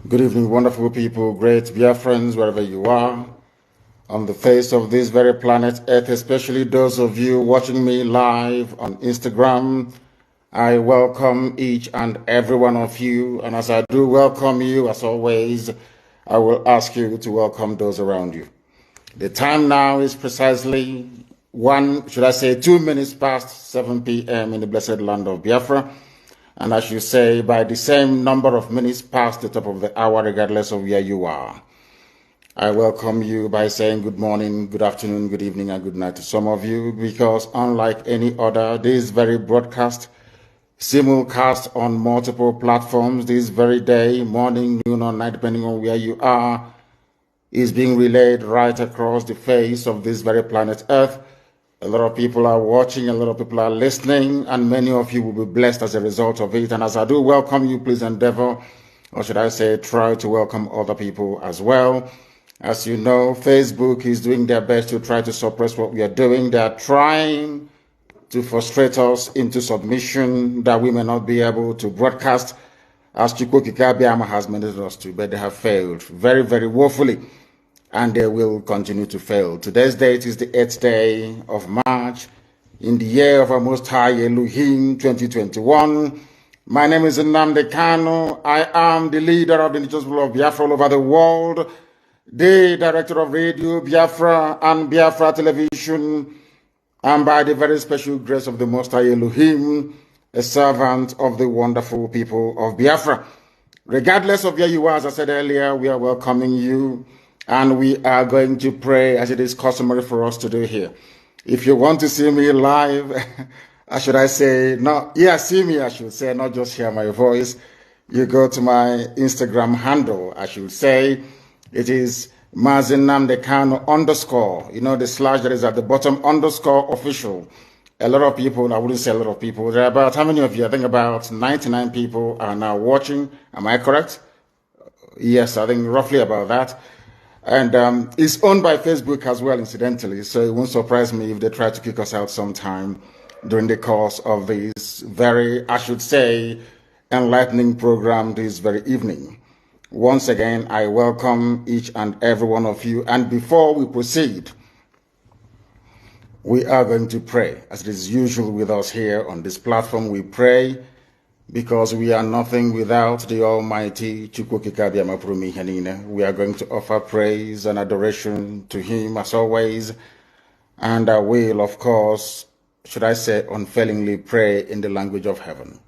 Good evening, wonderful people, great Biafrans, wherever you are, on the face of this very planet Earth, especially those of you watching me live on Instagram. I welcome each and every one of you, and as I do welcome you, as always, I will ask you to welcome those around you. The time now is precisely 2 minutes past 7 p.m. in the blessed land of Biafra. And I should say, by the same number of minutes past the top of the hour, regardless of where you are. I welcome you by saying good morning, good afternoon, good evening, and good night to some of you, because unlike any other, this very broadcast, simulcast on multiple platforms, this very day, morning, noon, or night, depending on where you are, is being relayed right across the face of this very planet Earth. A lot of people are watching, a lot of people are listening, and many of you will be blessed as a result of it. And as I do welcome you, please endeavor, or should I say, try to welcome other people as well. As you know, Facebook is doing their best to try to suppress what we are doing. They are trying to frustrate us into submission that we may not be able to broadcast as EFIK-IBIBIO has mandated us to, but they have failed very, very woefully. And they will continue to fail. Today's date is the 8th day of March in the year of our Most High Elohim 2021. My name is Anambra-Igbo. I am the leader of the indigenous people of Biafra all over the world, the director of Radio Biafra and Biafra Television, and by the very special grace of the Most High Elohim, a servant of the wonderful people of Biafra. Regardless of where you are, as I said earlier, we are welcoming you. And we are going to pray as it is customary for us to do here. If you want to see me live, see me, I should say, not just hear my voice. You go to my Instagram handle, I should say. It is _. You know, the slash that is at the bottom, _official. A lot of people, I wouldn't say a lot of people. There are about, how many of you? I think about 99 people are now watching. Am I correct? Yes, I think roughly about that. And it's owned by Facebook as well, incidentally, so it won't surprise me if they try to kick us out sometime during the course of this very, I should say, enlightening program this very evening. Once again, I welcome each and every one of you. And before we proceed, we are going to pray. As it is usual with us here on this platform, we pray because we are nothing without the Almighty. We are going to offer praise and adoration to Him as always, and I will, of course, should I say, unfailingly pray in the language of heaven.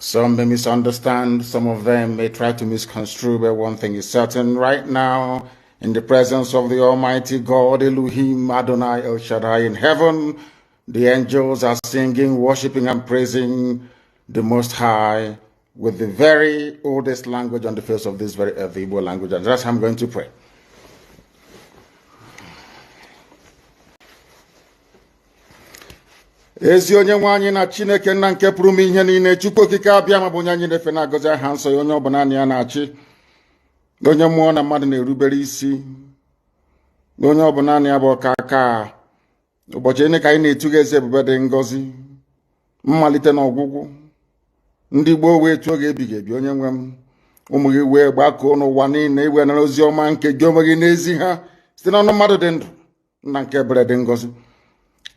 Some may misunderstand, some of them may try to misconstrue, but one thing is certain: right now, in the presence of the Almighty God, Elohim Adonai El Shaddai in heaven, the angels are singing, worshiping, and praising the Most High with the very oldest language on the face of this very earth, the Igbo language. And that's how I'm going to pray. Ezi onye nwe anyị na Chineke nna nke pụrụ m ihe niile, Chukwu okike abịa ma bụ onye anyị na-efe na-agọzi aha nsọ ya, onye ọ bụla ya na-achị, onye mmụọ na mmadụ na-erubere isi, onye ọ bụla ya bụ ọka aka. Ụbọchị ene ka anyị na-etuga eze ebube dị ngọzi, mmalite na ọgwụgwụ. Ndị Igbo wee tuo oge ebighị ebi, onye nwe m, ụmụ gị wee gbakọọ n'ụwa niile iwe nara ozi ọma nke gị onwe gị n'ezi ha site n'ọnụ mmadụ dị ndụ na nke ebere dị ngọzi.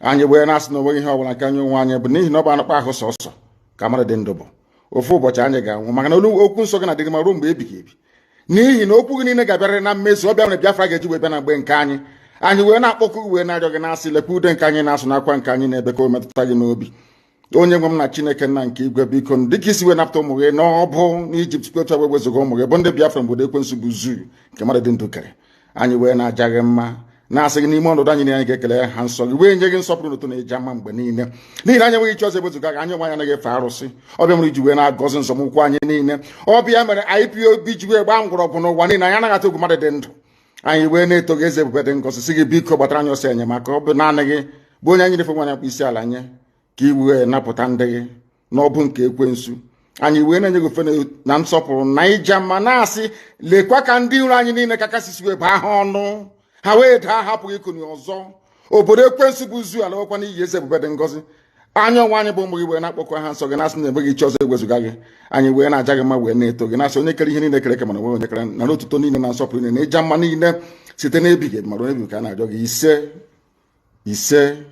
Anyị wee na-asị na onweghị ihe ọbụla nke anyị onwe anyị bụ n'ihi na ọ bụ anụkpa ahụ sọsọ ka mmadụ dị ndụ bụ. Ofu ụbọchị anyị ga-anwụ, maka na okwu nsọ gị na-adịgị ma ruo mgbe ebighị ebi. N'ihi na okwu gị niile ga-abịarịrị na mmezu, ọ bịa mere Biafra ga-eji wee bịa na mgbe nke anyị. Anyị wee na-akpọkụ wee na-arịọ gị na-asị, lekwa ude nke anyị na-asụ n'akwa nke anyị na-ebe ka o metụta gị n'obi. Onye nwe m na Chineke nna nke igwe, biko dịka isi wee napụta ụmụ gị n'ọbụ n'Ijipt, kwetu wee wezuga ụmụ gị bụ ndị Biafra mgbe ekwensu bụ zuu nke mmadụ dị ndụ kere. Anyị wee na-aja gị mma, na-asị gị n'ime ọnọdụ anyị niile anyị ga-ekele ha nsọ gị, wee nye gị nsọpụrụ n'ụtụ na eji ama mgbe niile. N'ihi na anyị enweghị iche ọzọ ewezuga gị, anyị onwe anyị anaghị efe arụsị. Ọbịa mere iji wee na-agọzi nzọmụkwụ anyị niile. Ọbịa mere IPOB ji wee gbaa mgbọrọgwụ n'ụwa niile, anyị anaghị atụ egwu mmadụ dị ndụ. Anyị wee na-eto gị eze ebube dị ngọzi, sị gị biko gbatara anyị ọsọ enyemaka. Ọ bụ naanị gị bụ onye anyị na-efe nwa akpụ isi ala nye, ka i wee napụta ndị gị n'ọbụ nke ekwensu. Anyị wee na-enye gị ofe na nsọpụrụ na ija mma, na-asị lekwa ka ndị iro anyị niile ka kasisi wee baa ha ọnụ, ha wee daa hapụghị ikuni ọzọ. Obodo ekwensu bụ zu ala nwekwa n'iyi eze ebube dị ngọzi. Anya ọnwa anyị bụ ụmụ gị wee na-akpọkọ ha nsọ gị, na-asị na enweghị iche ọzọ ewezuga gị. Anyị wee na-aja gị mma wee na-eto gị, na-asị onye kere ihe niile kere eke mana onwe onye kere, na n'otuto niile na nsọpụrụ niile na ịja mma niile site n'ebighị ebi mara onye bi ka a na-arịọ gị. Ise ise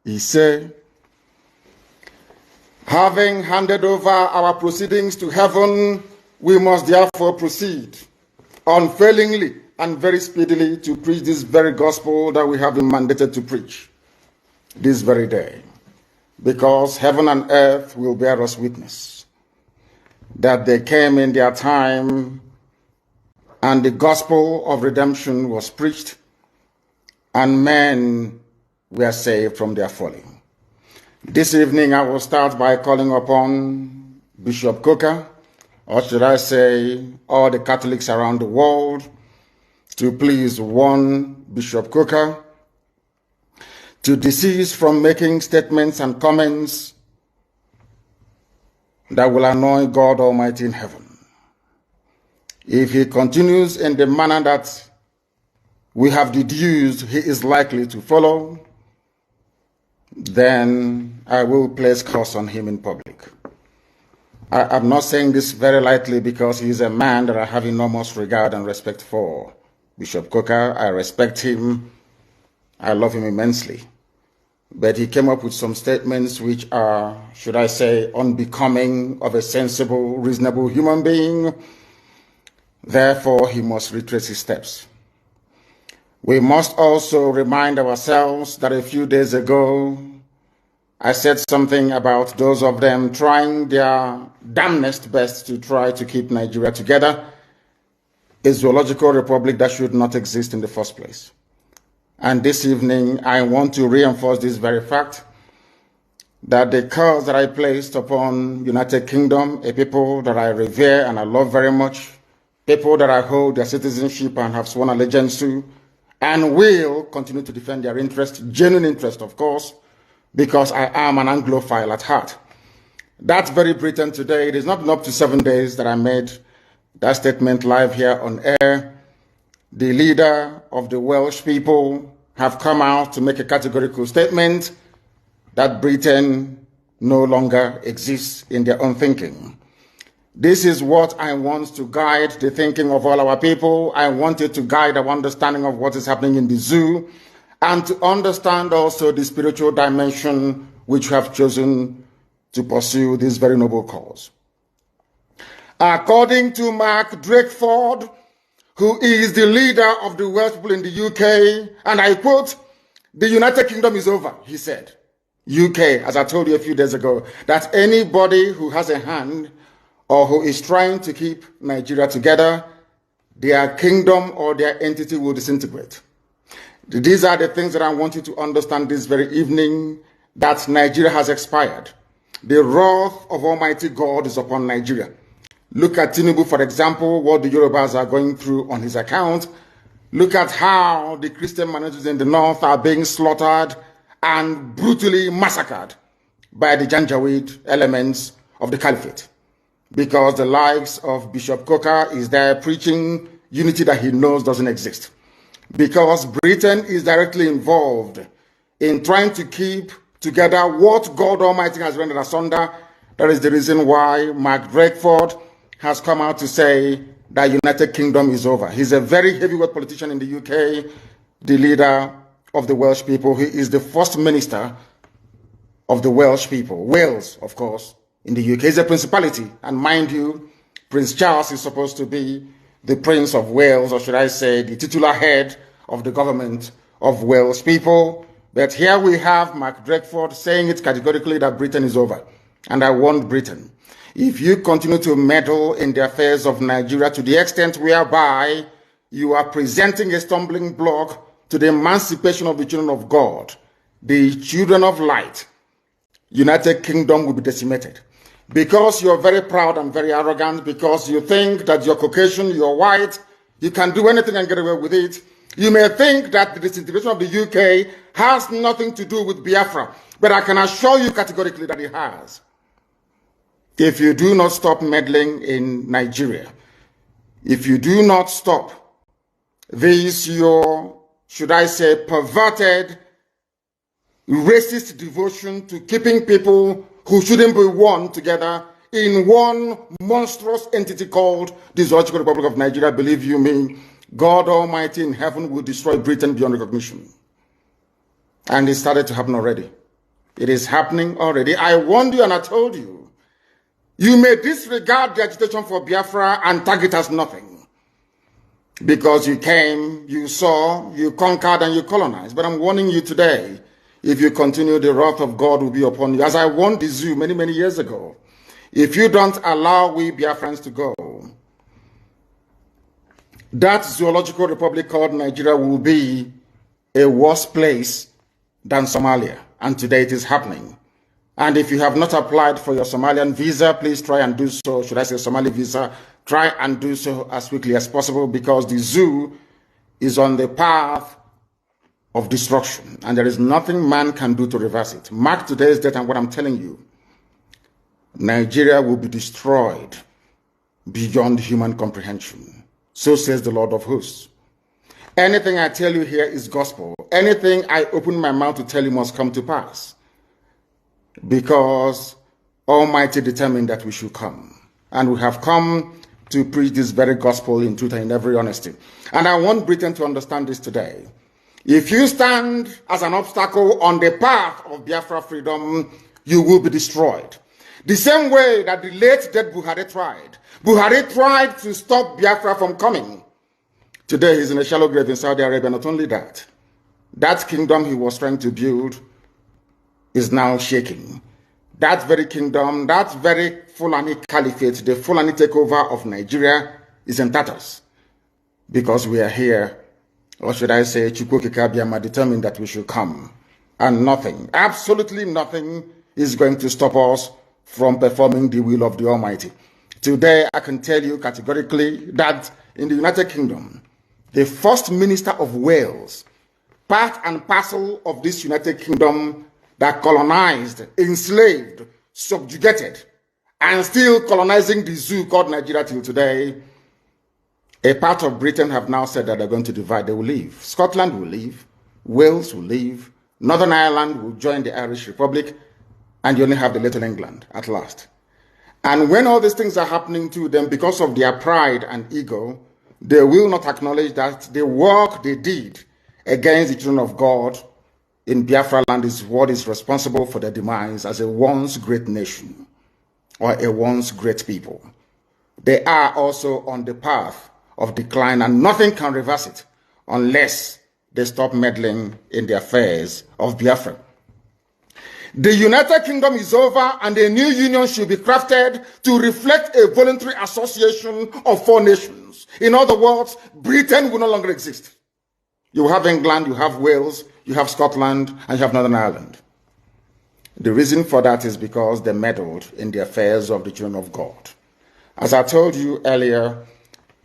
ise. Having handed over our proceedings to heaven, we must therefore proceed unfailingly and very speedily to preach this very gospel that we have been mandated to preach this very day, because heaven and earth will bear us witness that they came in their time and the gospel of redemption was preached and men were saved from their folly. This evening, I will start by calling upon Bishop Coker, or should I say, all the Catholics around the world, to please warn Bishop Coker to desist from making statements and comments that will annoy God Almighty in heaven. If he continues in the manner that we have deduced he is likely to follow, then I will place curse on him in public. I'm not saying this very lightly, because he is a man that I have enormous regard and respect for. Bishop Coker, I respect him. I love him immensely. But he came up with some statements which are, should I say, unbecoming of a sensible, reasonable human being. Therefore, he must retrace his steps. We must also remind ourselves that a few days ago, I said something about those of them trying their damnedest best to try to keep Nigeria together, a zoological republic that should not exist in the first place. And this evening, I want to reinforce this very fact, that the curse that I placed upon United Kingdom, a people that I revere and I love very much, people that I hold their citizenship and have sworn allegiance to, and will continue to defend their interest, genuine interest, of course, because I am an Anglophile at heart. That very Britain today, it is not up to 7 days that I made that statement live here on air. The leader of the Welsh people have come out to make a categorical statement that Britain no longer exists in their own thinking. This is what I want to guide the thinking of all our people. I want it to guide our understanding of what is happening in the zoo, and to understand also the spiritual dimension which we have chosen to pursue this very noble cause. According to Mark Drakeford, who is the leader of the Welsh people in the UK, and I quote, "The United Kingdom is over," he said. UK, as I told you a few days ago, that anybody who has a hand or who is trying to keep Nigeria together, their kingdom or their entity will disintegrate. These are the things that I want you to understand this very evening, that Nigeria has expired. The wrath of Almighty God is upon Nigeria. Look at Tinubu, for example, what the Yorubas are going through on his account. Look at how the Christian minorities in the north are being slaughtered and brutally massacred by the Janjaweed elements of the caliphate. Because the likes of Bishop Coker is there preaching unity that he knows doesn't exist. Because Britain is directly involved in trying to keep together what God Almighty has rendered asunder. That is the reason why Mark Drakeford has come out to say that United Kingdom is over. He's a very heavyweight politician in the UK, the leader of the Welsh people. He is the first minister of the Welsh people. Wales, of course, in the UK is a principality. And mind you, Prince Charles is supposed to be the Prince of Wales, or should I say, the titular head of the government of Welsh people. But here we have Mark Drakeford saying it categorically that Britain is over. And I warned Britain, if you continue to meddle in the affairs of Nigeria to the extent whereby you are presenting a stumbling block to the emancipation of the children of God, the children of light, United Kingdom will be decimated. Because you're very proud and very arrogant, because you think that you're Caucasian, you're white, you can do anything and get away with it, you may think that the disintegration of the UK has nothing to do with Biafra, but I can assure you categorically that it has. If you do not stop meddling in Nigeria, if you do not stop this, your, should I say, perverted, racist devotion to keeping people who shouldn't be one together in one monstrous entity called the Zoological Republic of Nigeria, believe you me, God Almighty in heaven will destroy Britain beyond recognition. And it started to happen already. It is happening already. I warned you and I told you. You may disregard the agitation for Biafra and tag it as nothing. Because you came, you saw, you conquered and you colonized. But I'm warning you today, if you continue, the wrath of God will be upon you. As I warned the zoo many, many years ago, if you don't allow we Biafrans to go, that zoological republic called Nigeria will be a worse place than Somalia. And today it is happening. And if you have not applied for your Somalian visa, please try and do so. Should I say Somali visa? Try and do so as quickly as possible, because the zoo is on the path of destruction. And there is nothing man can do to reverse it. Mark today's date and what I'm telling you. Nigeria will be destroyed beyond human comprehension. So says the Lord of hosts. Anything I tell you here is gospel. Anything I open my mouth to tell you must come to pass. Because Almighty determined that we should come. And we have come to preach this very gospel in truth and in every honesty. And I want Britain to understand this today. If you stand as an obstacle on the path of Biafra freedom, you will be destroyed. The same way that the late dead Buhari tried. Buhari tried to stop Biafra from coming. Today he's in a shallow grave in Saudi Arabia. Not only that, that kingdom he was trying to build is now shaking. That very kingdom, that very Fulani caliphate, the Fulani takeover of Nigeria is in tatters. Because we are here, or should I say, Chukwukikabiyama determined that we should come. And nothing, absolutely nothing is going to stop us from performing the will of the Almighty. Today, I can tell you categorically that in the United Kingdom, the First Minister of Wales, part and parcel of this United Kingdom that colonized, enslaved, subjugated, and still colonizing the zoo called Nigeria till today, a part of Britain have now said that they're going to divide. They will leave. Scotland will leave. Wales will leave. Northern Ireland will join the Irish Republic. And you only have the Little England at last. And when all these things are happening to them because of their pride and ego, they will not acknowledge that the work they did against the children of God in Biafra land is what is responsible for their demise as a once great nation or a once great people. They are also on the path of decline, and nothing can reverse it unless they stop meddling in the affairs of Biafra. The United Kingdom is over, and a new union should be crafted to reflect a voluntary association of four nations. In other words, Britain will no longer exist. You have England, you have Wales, you have Scotland, and you have Northern Ireland. The reason for that is because they meddled in the affairs of the children of God. As I told you earlier,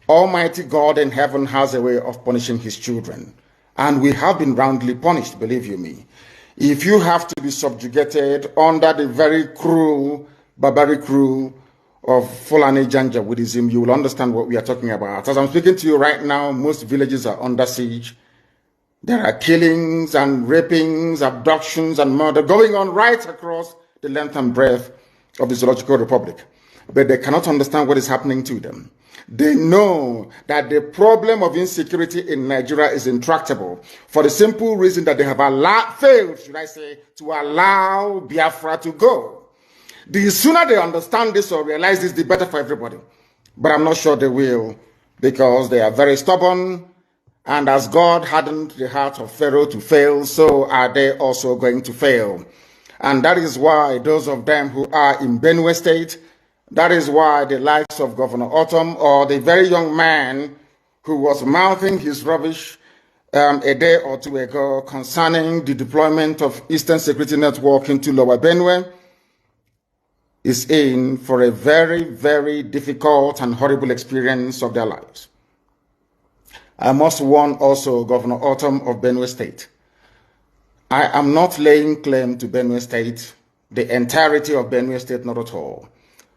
Almighty God in heaven has a way of punishing his children. And we have been roundly punished, believe you me. If you have to be subjugated under the very cruel, barbaric rule of Fulani Janjaweedism, you will understand what we are talking about. As I'm speaking to you right now, most villages are under siege. There are killings and rapings, abductions and murder going on right across the length and breadth of the Zoological Republic. But they cannot understand what is happening to them. They know that the problem of insecurity in Nigeria is intractable for the simple reason that they have failed, should I say, to allow Biafra to go. The sooner they understand this or realize this, the better for everybody. But I'm not sure they will, because they are very stubborn. And as God hardened the heart of Pharaoh to fail, so are they also going to fail. And that is why those of them who are in Benue State, that is why the likes of Governor Autumn or the very young man who was mouthing his rubbish a day or two ago concerning the deployment of Eastern Security Network into Lower Benue is in for a very, very difficult and horrible experience of their lives. I must warn also Governor Autumn of Benue State. I am not laying claim to Benue State, the entirety of Benue State, not at all.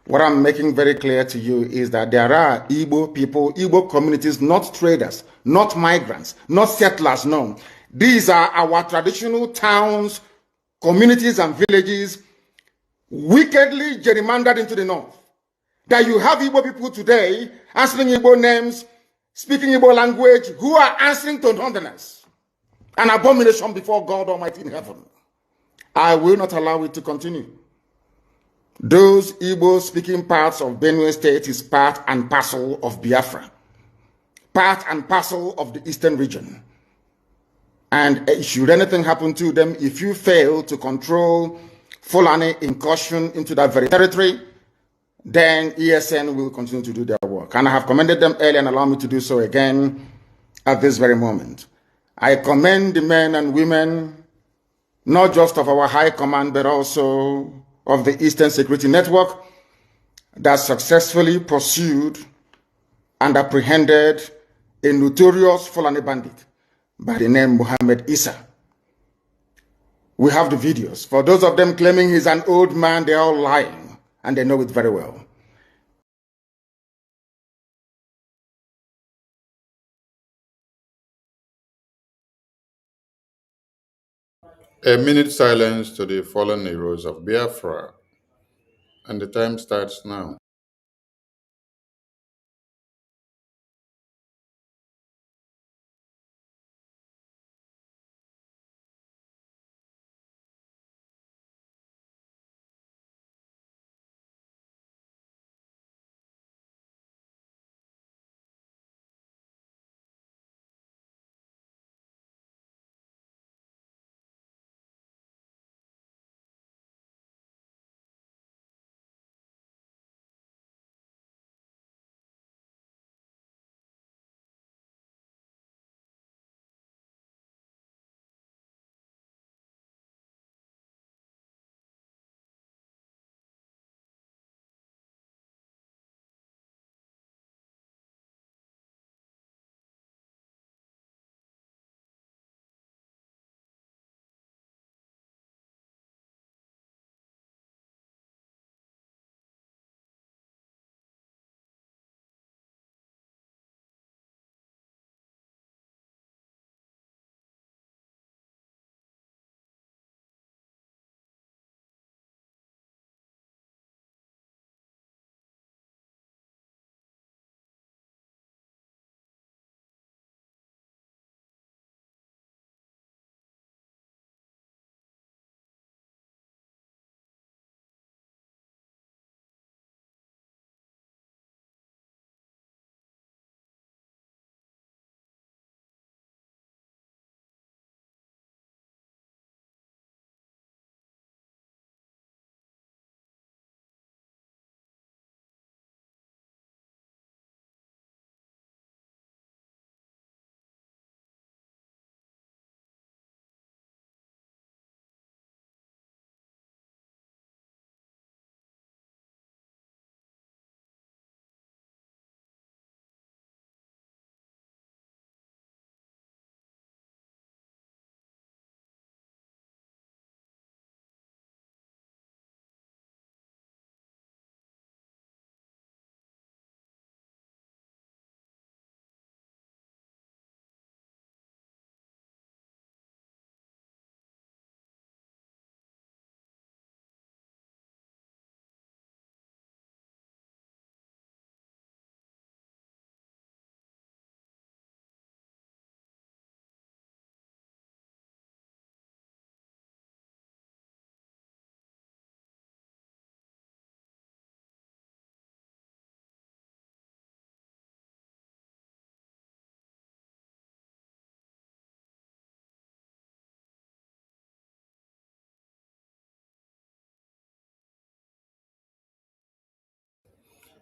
What I'm making very clear to you is that there are Igbo people, Igbo communities, not traders, not migrants, not settlers, no. These are our traditional towns, communities, and villages wickedly gerrymandered into the north. That you have Igbo people today answering Igbo names, speaking Igbo language, who are answering to Northerners. An abomination before God Almighty in heaven. I will not allow it to continue. Those Igbo-speaking parts of Benue State is part and parcel of Biafra, part and parcel of the eastern region. And should anything happen to them, if you fail to control Fulani incursion into that very territory, then ESN will continue to do their work. And I have commended them earlier and allow me to do so again at this very moment. I commend the men and women, not just of our high command, but also of the Eastern Security Network that successfully pursued and apprehended a notorious Fulani bandit by the name Muhammad Isa. We have the videos. For those of them claiming he's an old man, they're all lying, and they know it very well. A minute silence to the fallen heroes of Biafra, and the time starts now.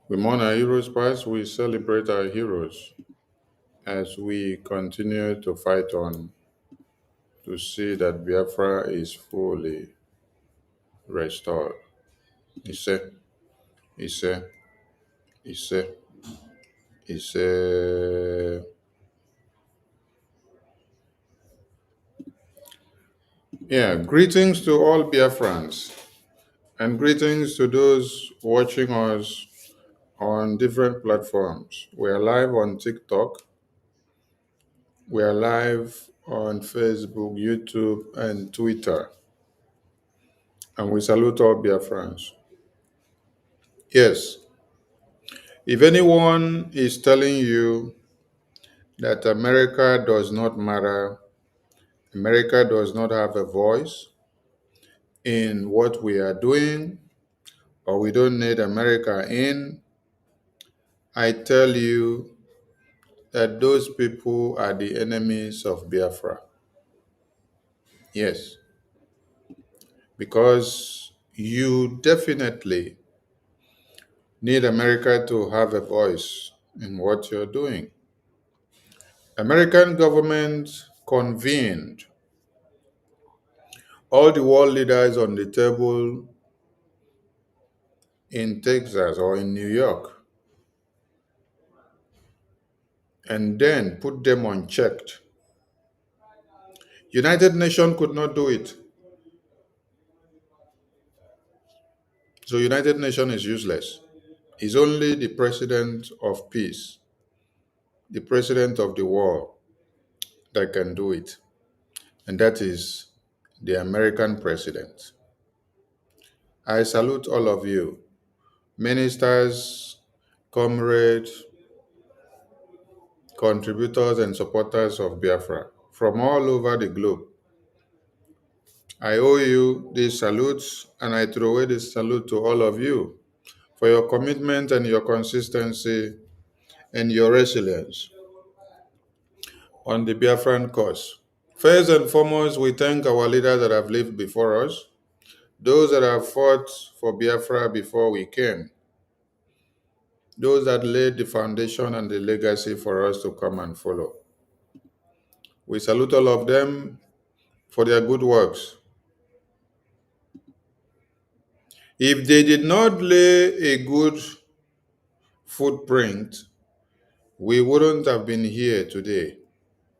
We mourn our heroes past, we celebrate our heroes as we continue to fight on to see that Biafra is fully restored. Ise, Ise, Ise, Ise. Yeah, greetings to all Biafrans and greetings to those watching us on different platforms. We are live on TikTok, we are live on Facebook, YouTube, and Twitter. And we salute all Biafrans. Yes, if anyone is telling you that America does not matter, America does not have a voice in what we are doing, or we don't need America in, I tell you that those people are the enemies of Biafra. Yes, because you definitely need America to have a voice in what you're doing. American government convened all the world leaders on the table in Texas or in New York and then put them unchecked. United Nations could not do it. So United Nations is useless. It's only the president of peace, the president of the world that can do it. And that is the American president. I salute all of you, ministers, comrades, contributors, and supporters of Biafra from all over the globe. I owe you these salutes, and I throw away this salute to all of you for your commitment and your consistency and your resilience on the Biafran cause. First and foremost, we thank our leaders that have lived before us, those that have fought for Biafra before we came, those that laid the foundation and the legacy for us to come and follow. We salute all of them for their good works. If they did not lay a good footprint, we wouldn't have been here today.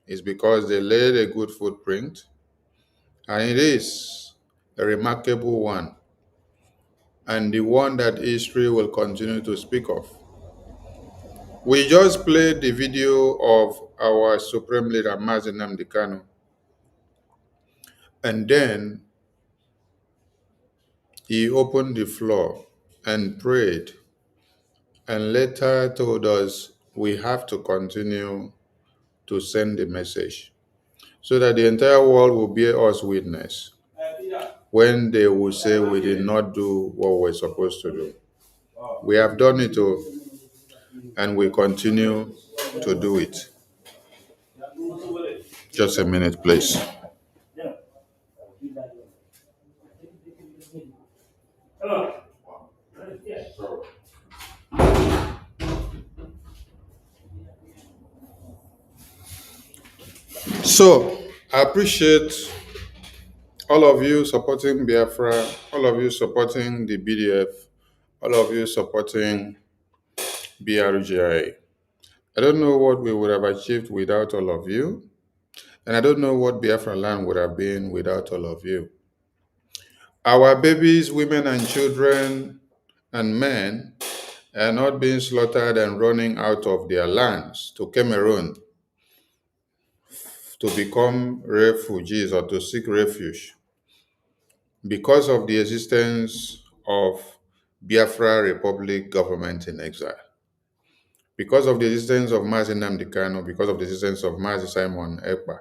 It's because they laid a good footprint, and it is a remarkable one, and the one that history will continue to speak of. We just played the video of our Supreme Leader, Mazi Nnamdi Kanu, and then he opened the floor and prayed, and later told us we have to continue to send the message so that the entire world will bear us witness when they will say we did not do what we're supposed to do. We have done it all, and we continue to do it. Just a minute, please. So, I appreciate all of you supporting Biafra, all of you supporting the BDF, all of you supporting BRGIE. I don't know what we would have achieved without all of you, and I don't know what Biafra land would have been without all of you. Our babies, women, and children and men are not being slaughtered and running out of their lands to Cameroon to become refugees or to seek refuge because of the existence of Biafra Republic government in exile, because of the existence of Mazi Nnamdi Kanu, because of the existence of Mazi Simon Ekpa,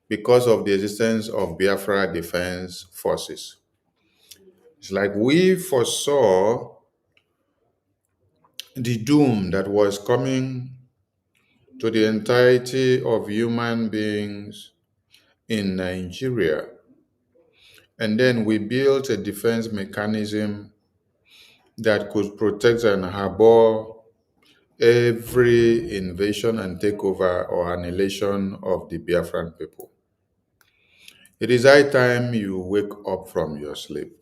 because of the existence of Biafra Defense Forces. It's like we foresaw the doom that was coming to the entirety of human beings in Nigeria. And then we built a defense mechanism that could protect and harbor every invasion and takeover or annihilation of the Biafran people. It is high time you wake up from your sleep.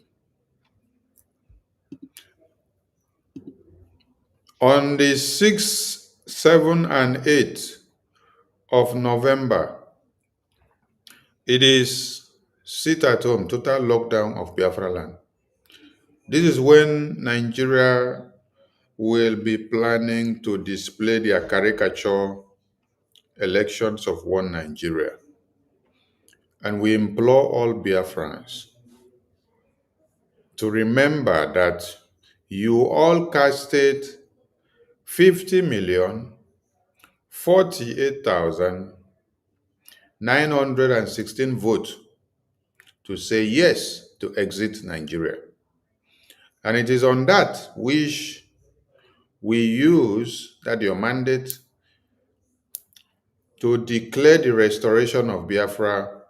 On the 6th, 7th, and 8th of November, it is sit at home, total lockdown of Biafra land. This is when Nigeria will be planning to display their caricature elections of one Nigeria. And we implore all Biafrans to remember that you all casted 50,048,916 votes to say yes to exit Nigeria. And it is on that which we use that your mandate to declare the restoration of Biafra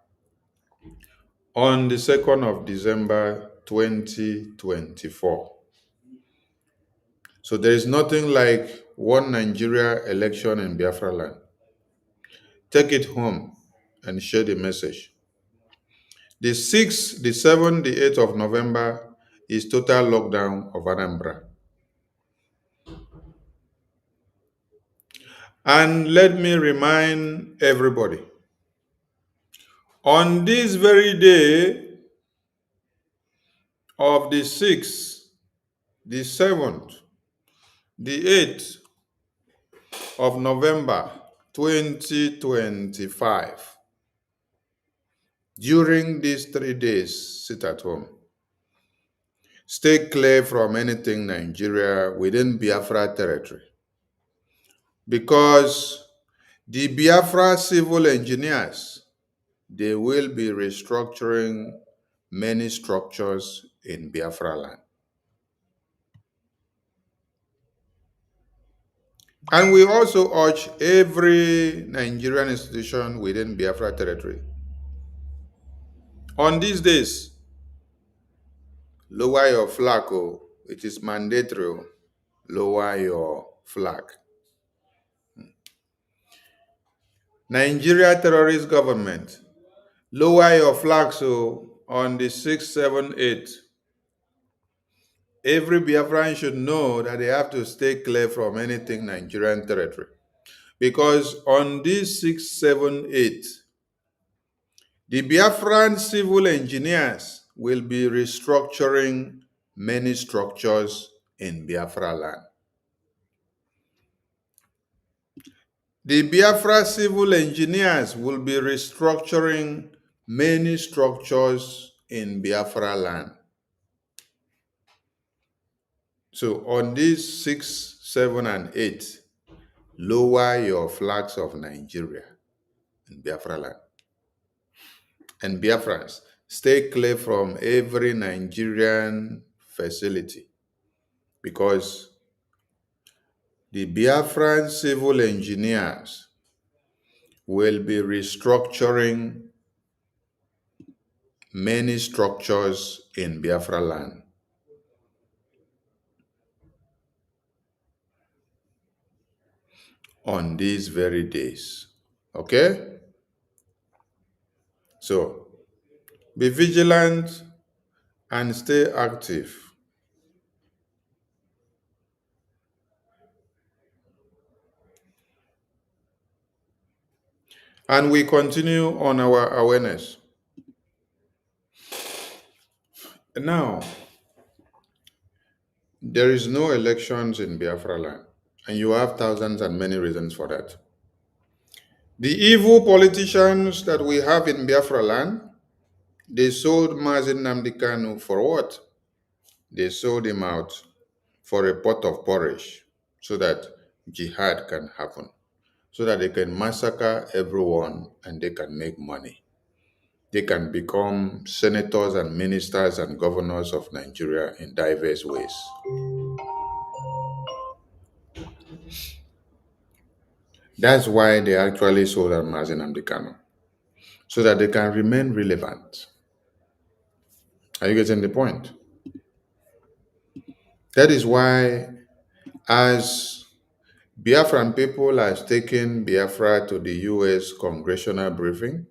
on the 2nd of December 2024. So there is nothing like one Nigeria election in Biafra land. Take it home and share the message. The 6th, the 7th, the 8th of November is total lockdown of Anambra. And let me remind everybody, on this very day of the 6th, the 7th, the 8th of November 2025, during these 3 days, sit at home. Stay clear from anything Nigeria within Biafra territory. Because the Biafra civil engineers, they will be restructuring many structures in Biafra land. And we also urge every Nigerian institution within Biafra territory, on these days, lower your flag, it is mandatory, lower your flag. Nigeria terrorist government, lower your flag, on the 6th, 7th, 8th. Every Biafran should know that they have to stay clear from anything Nigerian territory. Because on this 6th, 7th, 8th, the Biafran civil engineers will be restructuring many structures in Biafra land. The Biafra civil engineers will be restructuring many structures in Biafra land. So on these 6, 7, and 8, lower your flags of Nigeria in Biafra land. And Biafrans, stay clear from every Nigerian facility, because the Biafran civil engineers will be restructuring many structures in Biafra land. On these very days. Okay? So, be vigilant and stay active. And we continue on our awareness. Now, there is no elections in Biafra land, and you have thousands and many reasons for that. The evil politicians that we have in Biafra land, they sold Mazen Nnamdi Kanu for what? They sold him out for a pot of porridge so that jihad can happen, so that they can massacre everyone and they can make money. They can become senators and ministers and governors of Nigeria in diverse ways. That's why they actually sold out Mazen Nnamdi Kanu, so that they can remain relevant. Are you getting the point? That is why, as Biafran people has taken Biafra to the US congressional briefing,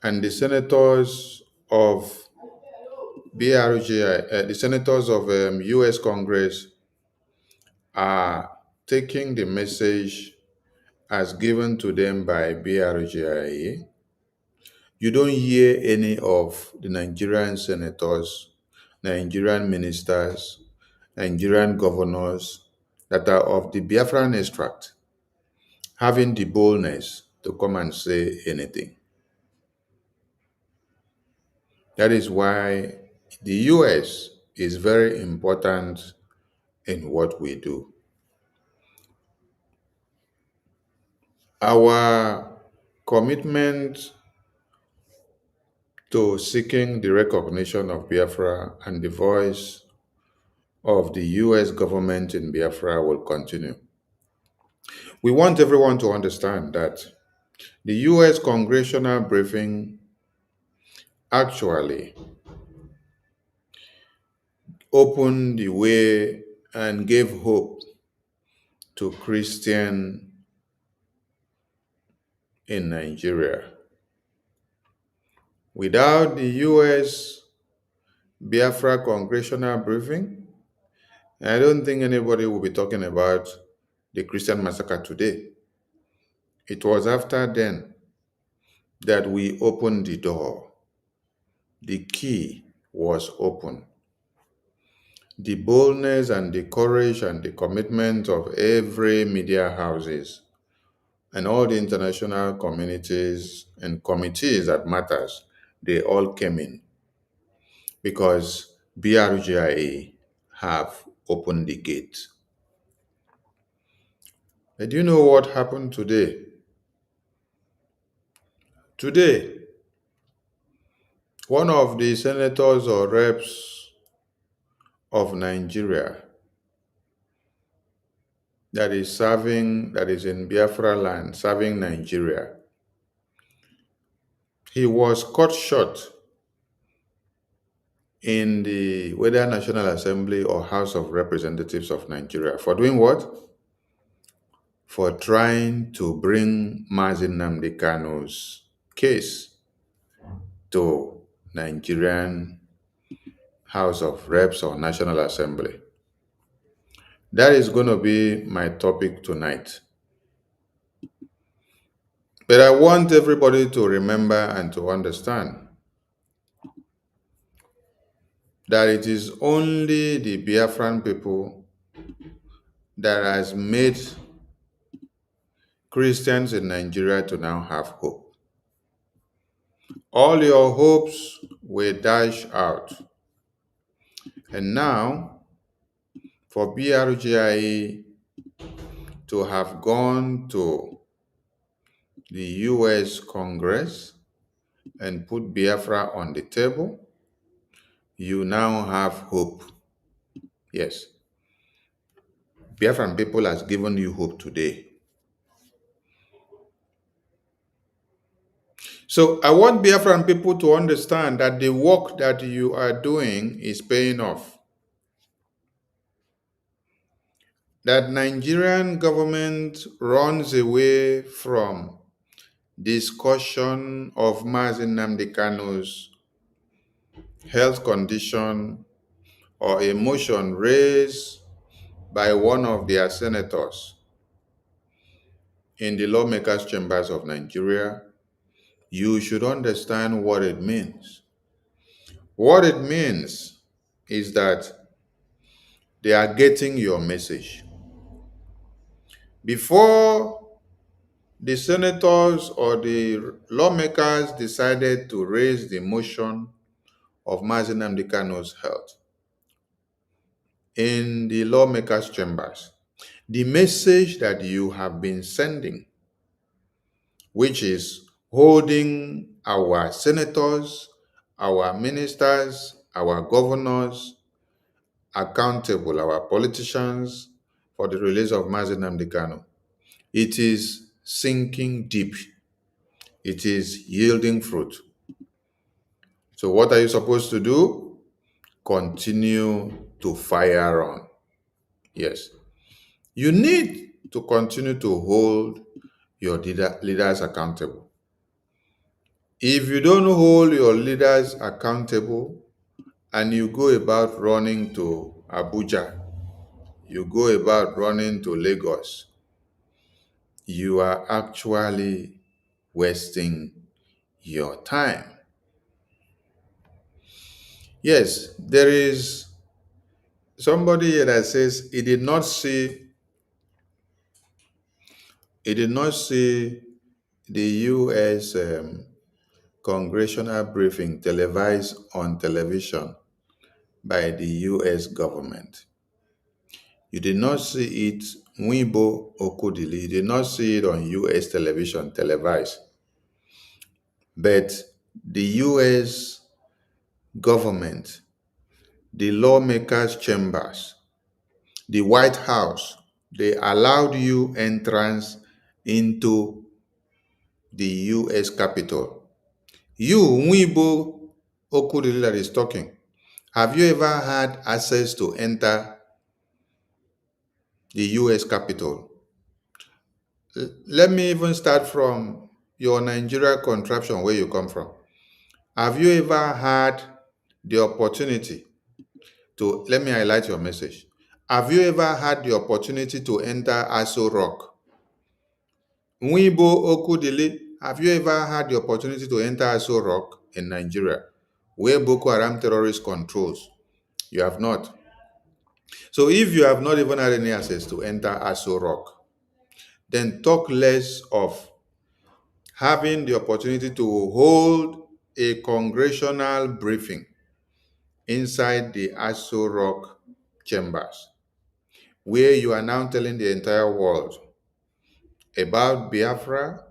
and the senators of BRGIE, the senators of US Congress are taking the message as given to them by BRGIE. You don't hear any of the Nigerian senators, Nigerian ministers, Nigerian governors that are of the Biafran extract having the boldness to come and say anything. That is why the US is very important in what we do. Our commitment to seeking the recognition of Biafra and the voice of the US government in Biafra will continue. We want everyone to understand that the US congressional briefing actually opened the way and gave hope to Christians in Nigeria. Without the US Biafra congressional briefing, I don't think anybody will be talking about the Christian massacre today. It was after then that we opened the door. The key was open. The boldness and the courage and the commitment of every media houses and all the international communities and committees that matters, they all came in because BRGIE have opened the gate. And do you know what happened today? Today, one of the senators or reps of Nigeria that is in Biafra land, serving Nigeria, he was cut short in the whether National Assembly or House of Representatives of Nigeria for doing what? For trying to bring Mazin Nnamdi Kanu's case to Nigerian House of Reps or National Assembly. That is going to be my topic tonight. But I want everybody to remember and to understand that it is only the Biafran people that has made Christians in Nigeria to now have hope. All your hopes were dashed out. And now, for BRGIE to have gone to the US Congress and put Biafra on the table, you now have hope. Yes. Biafran people has given you hope today. So I want Biafran people to understand that the work that you are doing is paying off. That Nigerian government runs away from discussion of Mazin Nnamdi Kanu's health condition or a motion raised by one of their senators in the lawmakers' chambers of Nigeria, you should understand what it means. What it means is that they are getting your message. Before the senators or the lawmakers decided to raise the motion of Mazin Nnamdi Kanu's health in the lawmakers' chambers, the message that you have been sending, which is holding our senators, our ministers, our governors accountable, our politicians, for the release of Mazin Nnamdi Kanu, it is sinking deep. It is yielding fruit. So what are you supposed to do? Continue to fire on. Yes. You need to continue to hold your leaders accountable. If you don't hold your leaders accountable and you go about running to Abuja, you go about running to Lagos, you are actually wasting your time. Yes, there is somebody here that says he did not see the US congressional briefing televised on television by the US government. You did not see it, Wibo Okudili, you did not see it on US television televised. But the US government, the lawmakers' chambers, the White House, they allowed you entrance into the US Capitol. You, Wibo Okudili that is talking, have you ever had access to enter the US Capitol? Let me even start from your Nigeria contraption where you come from. Have you ever had the opportunity to, let me highlight your message. Have you ever had the opportunity to enter Aso Rock? Nwibo Okudili, have you ever had the opportunity to enter Aso Rock in Nigeria, where Boko Haram terrorists controls? You have not. So if you have not even had any access to enter Aso Rock, then talk less of having the opportunity to hold a congressional briefing inside the Aso Rock chambers, where you are now telling the entire world about Biafra,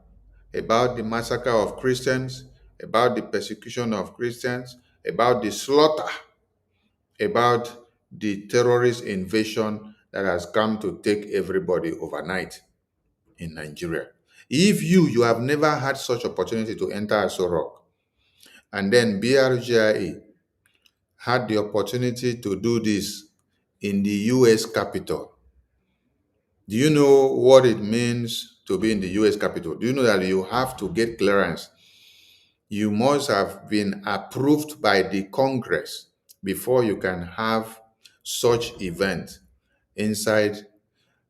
about the massacre of Christians, about the persecution of Christians, about the slaughter, about the terrorist invasion that has come to take everybody overnight in Nigeria. If you have never had such opportunity to enter Aso Rock, and then BRGIE had the opportunity to do this in the US Capitol. Do you know what it means to be in the US Capitol? Do you know that you have to get clearance? You must have been approved by the Congress before you can have such event inside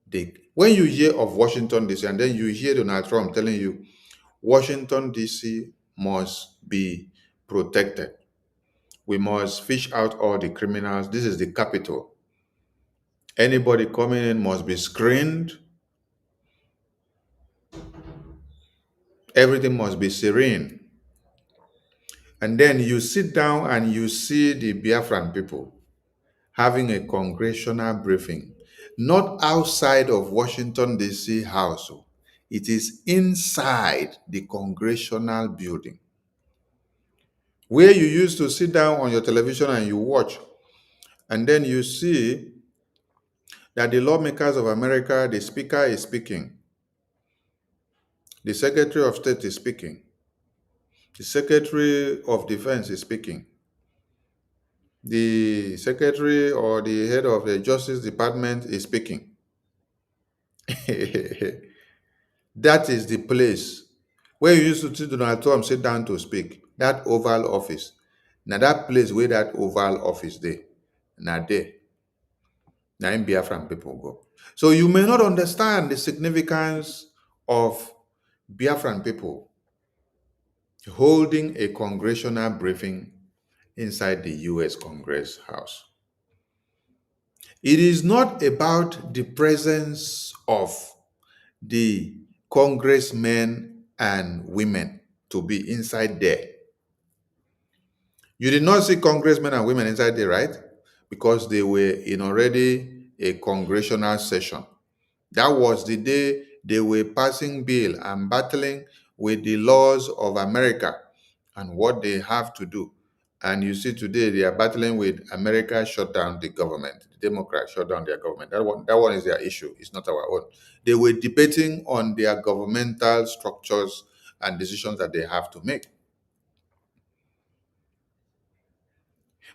the... When you hear of Washington, D.C., and then you hear Donald Trump telling you Washington, D.C. must be protected. We must fish out all the criminals. This is the capital. Anybody coming in must be screened. Everything must be serene. And then you sit down and you see the Biafran people having a congressional briefing, not outside of Washington, D.C. House. It is inside the congressional building, where you used to sit down on your television and you watch. And then you see that the lawmakers of America, the speaker is speaking, the Secretary of State is speaking, the Secretary of Defense is speaking, the Secretary or the head of the Justice Department is speaking. That is the place where you used to see Donald Trump sit down to speak, that Oval Office. Now that place where that Oval Office there, now there, now in Biafran people go. So you may not understand the significance of Biafran people holding a congressional briefing inside the US Congress House. It is not about the presence of the congressmen and women to be inside there. You did not see congressmen and women inside there, right? Because they were in already a congressional session. That was the day they were passing bill and battling with the laws of America and what they have to do. And you see today they are battling with America shut down the government. The Democrats shut down their government. That one is their issue. It's not our own. They were debating on their governmental structures and decisions that they have to make.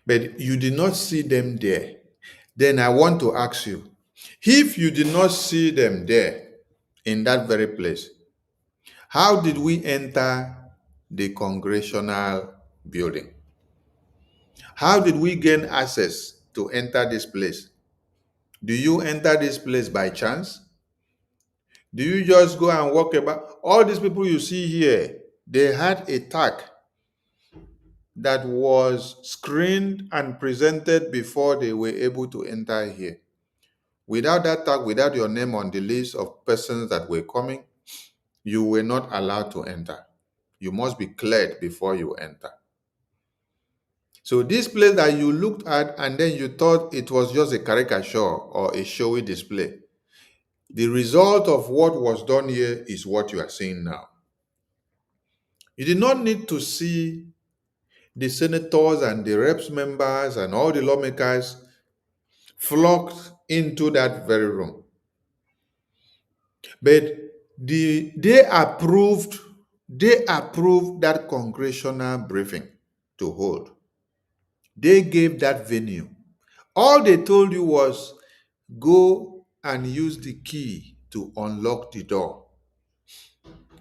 But you did not see them there. Then I want to ask you, if you did not see them there in that very place, how did we enter the congressional building? How did we gain access to enter this place? Do you enter this place by chance? Do you just go and walk about? All these people you see here, they had a tag that was screened and presented before they were able to enter here. Without that tag, without your name on the list of persons that were coming, you were not allowed to enter. You must be cleared before you enter. So this place that you looked at and then you thought it was just a caricature or a showy display, the result of what was done here is what you are seeing now. You did not need to see the senators and the reps members and all the lawmakers flocked into that very room. But they approved that congressional briefing to hold. They gave that venue. All they told you was go and use the key to unlock the door.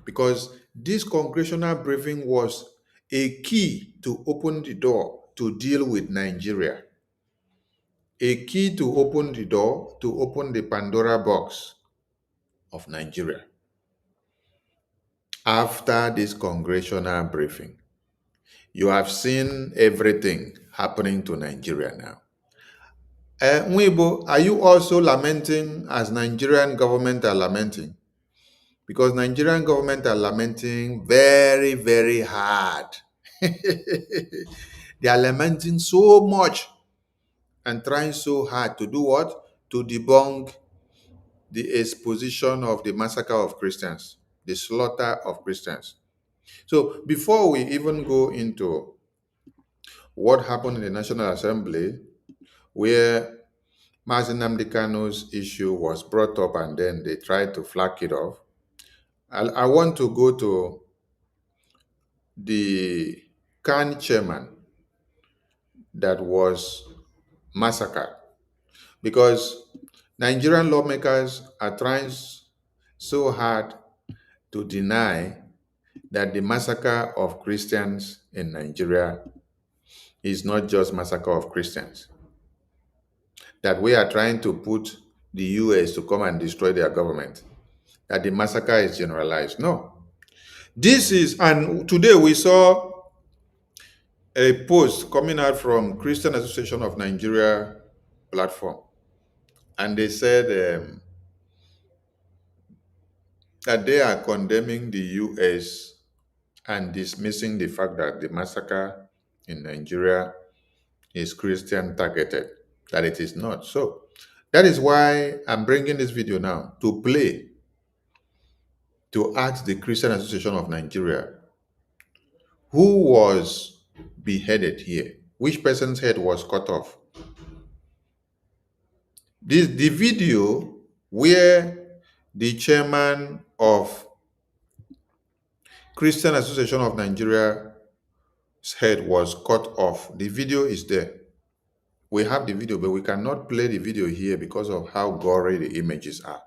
Because this congressional briefing was a key to open the door to deal with Nigeria. A key to open the door to open the Pandora box of Nigeria. After this congressional briefing, you have seen everything happening to Nigeria now. Nwibo, are you also lamenting as Nigerian government are lamenting? Because Nigerian government are lamenting very, very hard. They are lamenting so much and trying so hard to do what? To debunk the exposition of the massacre of Christians, the slaughter of Christians. So before we even go into what happened in the National Assembly, where Mazi Nnamdi Kanu's issue was brought up and then they tried to flag it off, I want to go to the CAN chairman that was massacred, because Nigerian lawmakers are trying so hard to deny that the massacre of Christians in Nigeria is not just massacre of Christians. That we are trying to put the US to come and destroy their government. That the massacre is generalized. No. This is, and today we saw a post coming out from Christian Association of Nigeria platform. And they said that they are condemning the US and dismissing the fact that the massacre in Nigeria is Christian targeted, that it is not. So that is why I'm bringing this video now to play, to ask the Christian Association of Nigeria, who was beheaded here? Which person's head was cut off? The video where the chairman of Christian Association of Nigeria's head was cut off, the video is there. We have the video, but we cannot play the video here because of how gory the images are.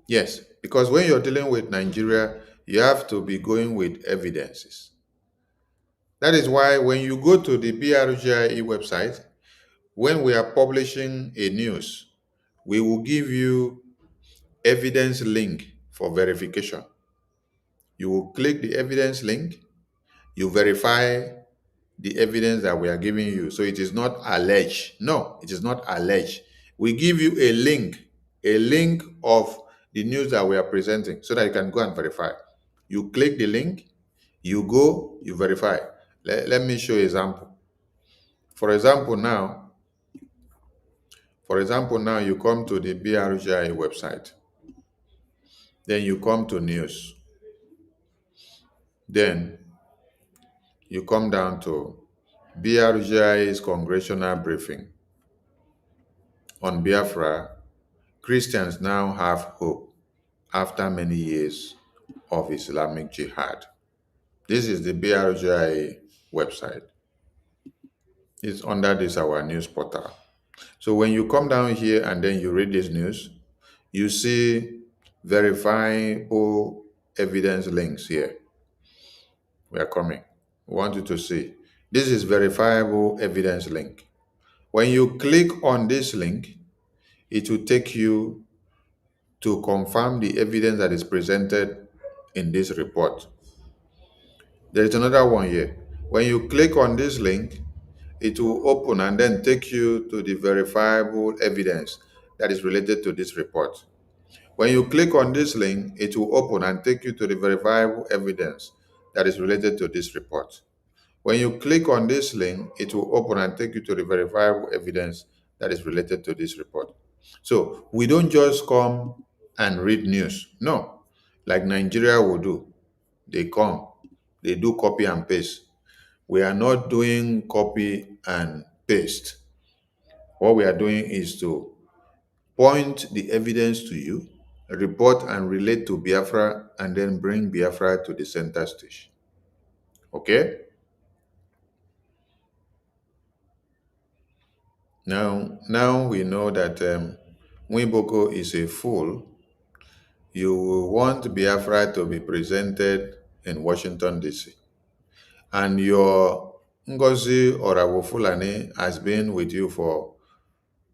Yes, because when you're dealing with Nigeria, you have to be going with evidences. That is why when you go to the BRGIE website, when we are publishing a news, we will give you evidence link for verification. You will click the evidence link, you verify the evidence that we are giving you. So it is not alleged. No, it is not alleged. We give you a link of the news that we are presenting so that you can go and verify. You click the link, you go, you verify. Let me show you an example. For example, now you come to the BRGIE website. Then you come to news. Then you come down to BRGIE's congressional briefing on Biafra. Christians now have hope after many years of Islamic jihad. This is the BRGIE website. It's under this our news portal. So when you come down here and then you read this news, you see verifiable evidence links here. We are coming. We want you to see. This is verifiable evidence link. When you click on this link, it will take you to confirm the evidence that is presented in this report. There is another one here. When you click on this link, it will open and then take you to the verifiable evidence that is related to this report. When you click on this link, it will open and take you to the verifiable evidence that is related to this report. When you click on this link, it will open and take you to the verifiable evidence that is related to this report. So we don't just come and read news. No, like Nigeria will do. They come, they do copy and paste. We are not doing copy and paste. What we are doing is to point the evidence to you, report and relate to Biafra, and then bring Biafra to the center stage. Okay? Now we know that when Boko is a fool, you will want Biafra to be presented in Washington, D.C. And your NGOZI or Abu Fulani has been with you for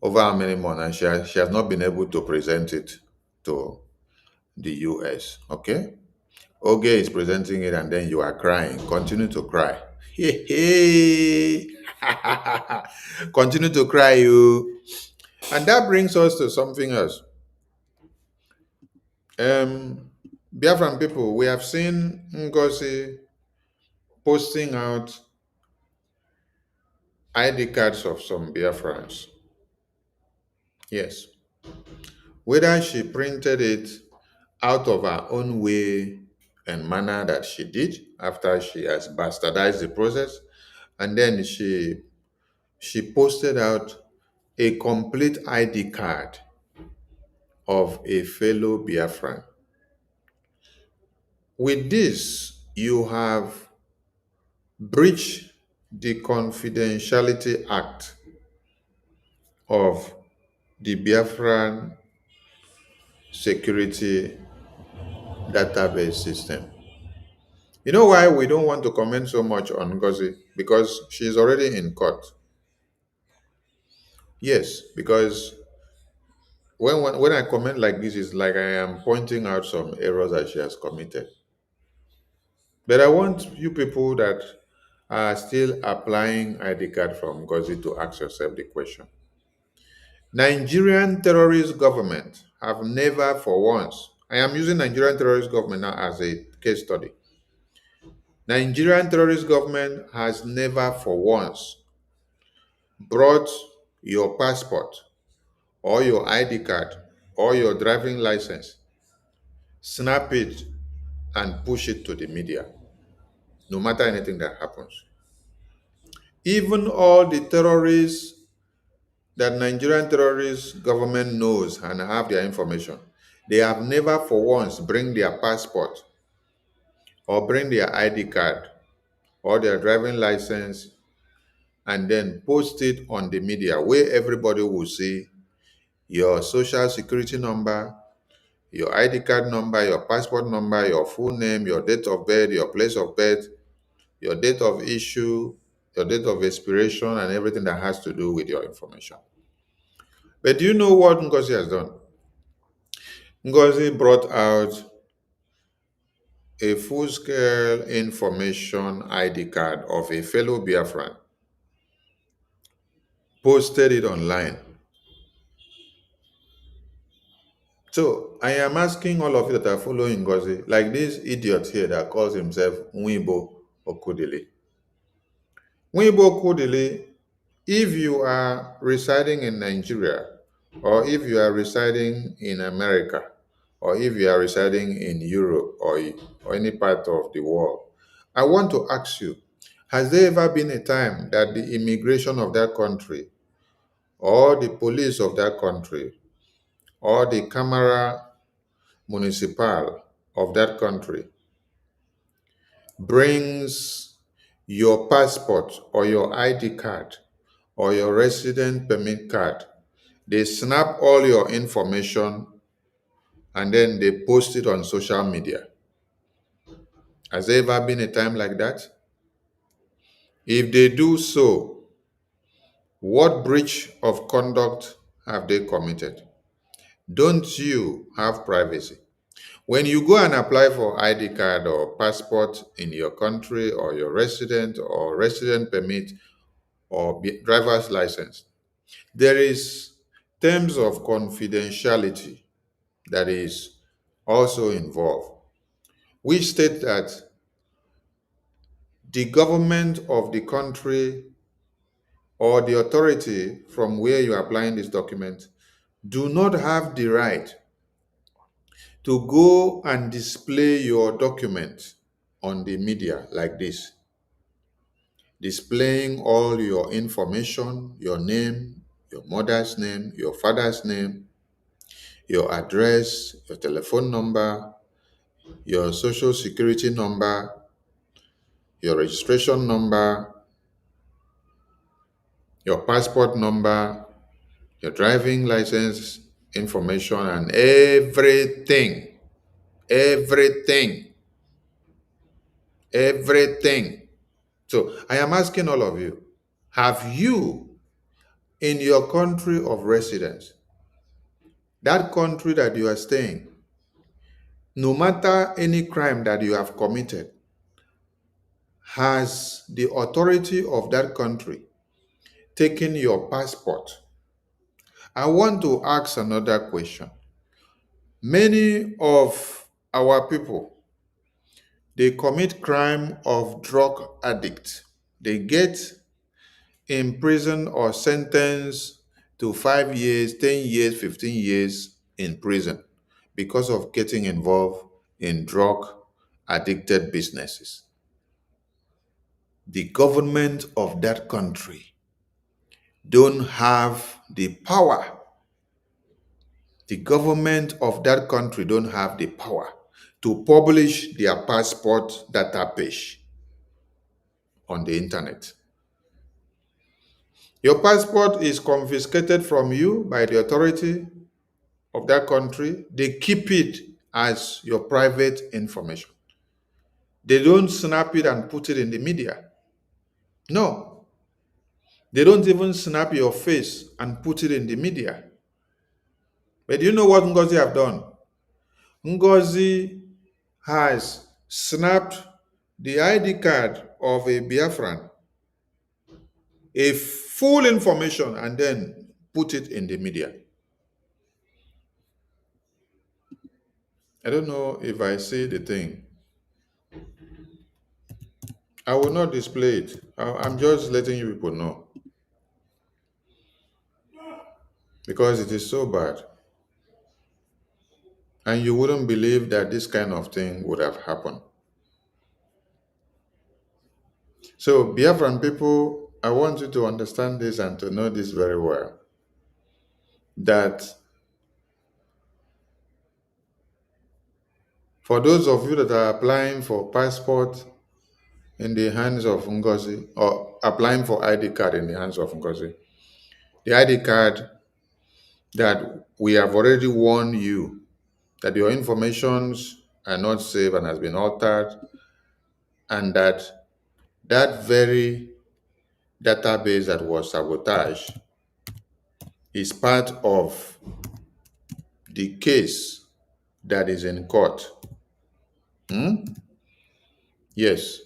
over how many months, and she has not been able to present it to the US. Okay? Oge is presenting it, and then you are crying. Continue to cry. Hey, hey. Continue to cry, you. And that brings us to something else. Biafran people, we have seen Ngozi posting out ID cards of some Biafrans. Yes. Whether she printed it out of her own way and manner that she did after she has bastardized the process, and then she posted out a complete ID card of a fellow Biafran. With this, you have breached the Confidentiality Act of the Biafran Security Database System. You know why we don't want to comment so much on Ngozi? Because she's already in court. Yes, because when I comment like this, it's like I am pointing out some errors that she has committed. But I want you people that are still applying ID card from Ngozi to ask yourself the question. Nigerian terrorist government have never for once, I am using Nigerian terrorist government now as a case study. Nigerian terrorist government has never for once brought your passport or your ID card or your driving license, snap it and push it to the media, no matter anything that happens. Even all the terrorists that Nigerian terrorist government knows and have their information, they have never for once bring their passport or bring their ID card or their driving license and then post it on the media where everybody will see your social security number, your ID card number, your passport number, your full name, your date of birth, your place of birth, your date of issue, your date of expiration, and everything that has to do with your information. But do you know what Ngozi has done? Ngozi brought out a full-scale information ID card of a fellow Biafran, posted it online. So I am asking all of you that are following Ngozi, like this idiot here that calls himself Nwibo Okudili. Nwibo Okudili, if you are residing in Nigeria, or if you are residing in America, or if you are residing in Europe or any part of the world, I want to ask you, has there ever been a time that the immigration of that country, or the police of that country, or the Camera Municipal of that country brings your passport or your ID card or your resident permit card. They snap all your information and then they post it on social media. Has there ever been a time like that? If they do so, what breach of conduct have they committed? Don't you have privacy? When you go and apply for ID card or passport in your country, or your resident permit or driver's license, there is terms of confidentiality that is also involved, which state that the government of the country or the authority from where you are applying this document do not have the right to go and display your document on the media like this, displaying all your information, your name, your mother's name, your father's name, your address, your telephone number, your social security number, your registration number, your passport number, your driving license information, and everything, everything, everything. So I am asking all of you, have you in your country of residence, that country that you are staying, no matter any crime that you have committed, has the authority of that country taken your passport? I want to ask another question. Many of our people, they commit crime of drug addict. They get imprisoned or sentenced to 5 years, 10 years, 15 years in prison because of getting involved in drug addicted businesses. The government of that country don't have the power. The government of that country don't have the power to publish their passport database on the internet. Your passport is confiscated from you by the authority of that country. They keep it as your private information. They don't snap it and put it in the media. No. They don't even snap your face and put it in the media. But do you know what NGOZI have done? NGOZI has snapped the ID card of a Biafran, a full information, and then put it in the media. I don't know if I say the thing. I will not display it. I'm just letting you people know, because it is so bad. And you wouldn't believe that this kind of thing would have happened. So, Biafran people, I want you to understand this and to know this very well, that for those of you that are applying for passport in the hands of NGOZI, or applying for ID card in the hands of NGOZI, the ID card that we have already warned you that your informations are not safe and has been altered, and that that very database that was sabotaged is part of the case that is in court. Yes.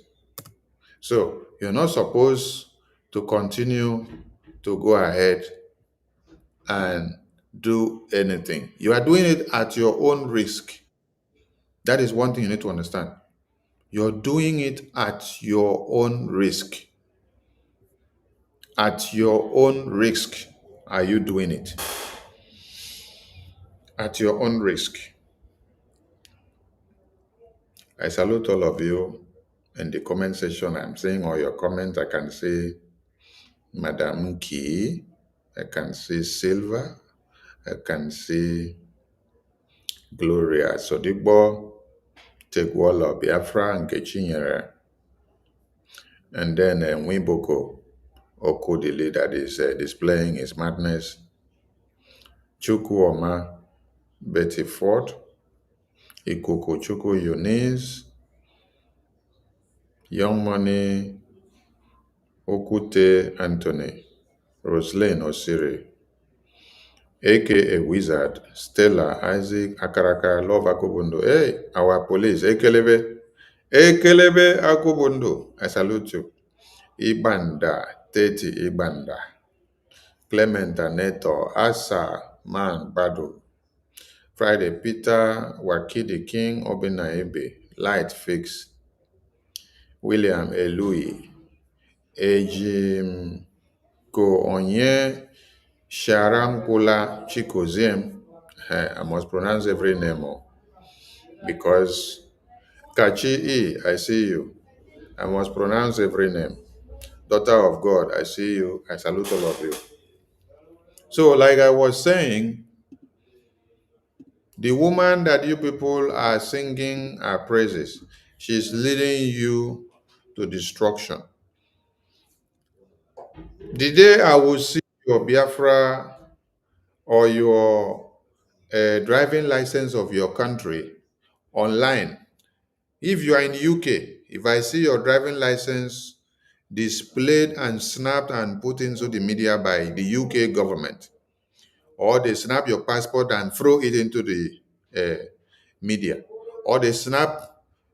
So you're not supposed to continue to go ahead and do anything. You are doing it at your own risk. That is one thing you need to understand. You're doing it at your own risk. At your own risk are you doing it. At your own risk. I salute all of you in the comment section. I'm seeing all your comments. I can see Madam Key. I can see Silva. I can see Gloria Sodigbo, Tegwala Biafra, and Kechinyere. And then Boko. Okodili that is displaying his madness, Chukwuoma, Betty Ford, Ikuku Chukwu Eunice, Young Money, Okute Anthony, Roslyn Osiri, aka Wizard, Stella, Isaac, Akaraka, Love Akubundo. Hey, our police, Ekelebe, Ekelebe Akubundo, I salute you. Ibanda, Teti Ibanda, Clement Neto, Asa, Man, Badu, Friday, Peter, Wakidi King, Obenaebe, Light Fix, William Elui, Ejim Ko Onye, Sharam Kula Chikoziem. I must pronounce every name because Kachi E, I see you. I must pronounce every name. Daughter of God, I see you. I salute all of you. So, like I was saying, the woman that you people are singing her praises, she's leading you to destruction. The day I will see your Biafra or your driving license of your country online, if you are in UK, if I see your driving license displayed and snapped and put into the media by the UK government, or they snap your passport and throw it into the media, or they snap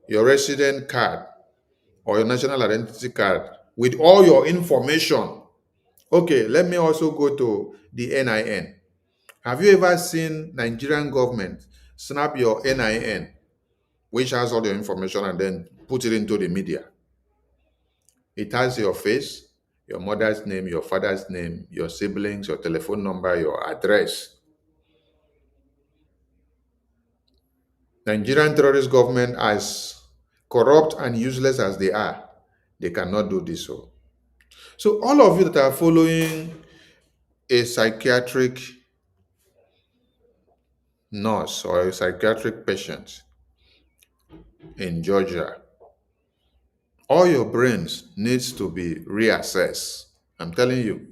your resident card or your national identity card with all your information. Okay, let me also go to the NIN. Have you ever seen Nigerian government snap your NIN, which has all your information, and then put it into the media? It has your face, your mother's name, your father's name, your siblings, your telephone number, your address. Nigerian terrorist government, as corrupt and useless as they are, they cannot do this. So all of you that are following a psychiatric nurse or a psychiatric patient in Georgia, all your brains needs to be reassessed. I'm telling you,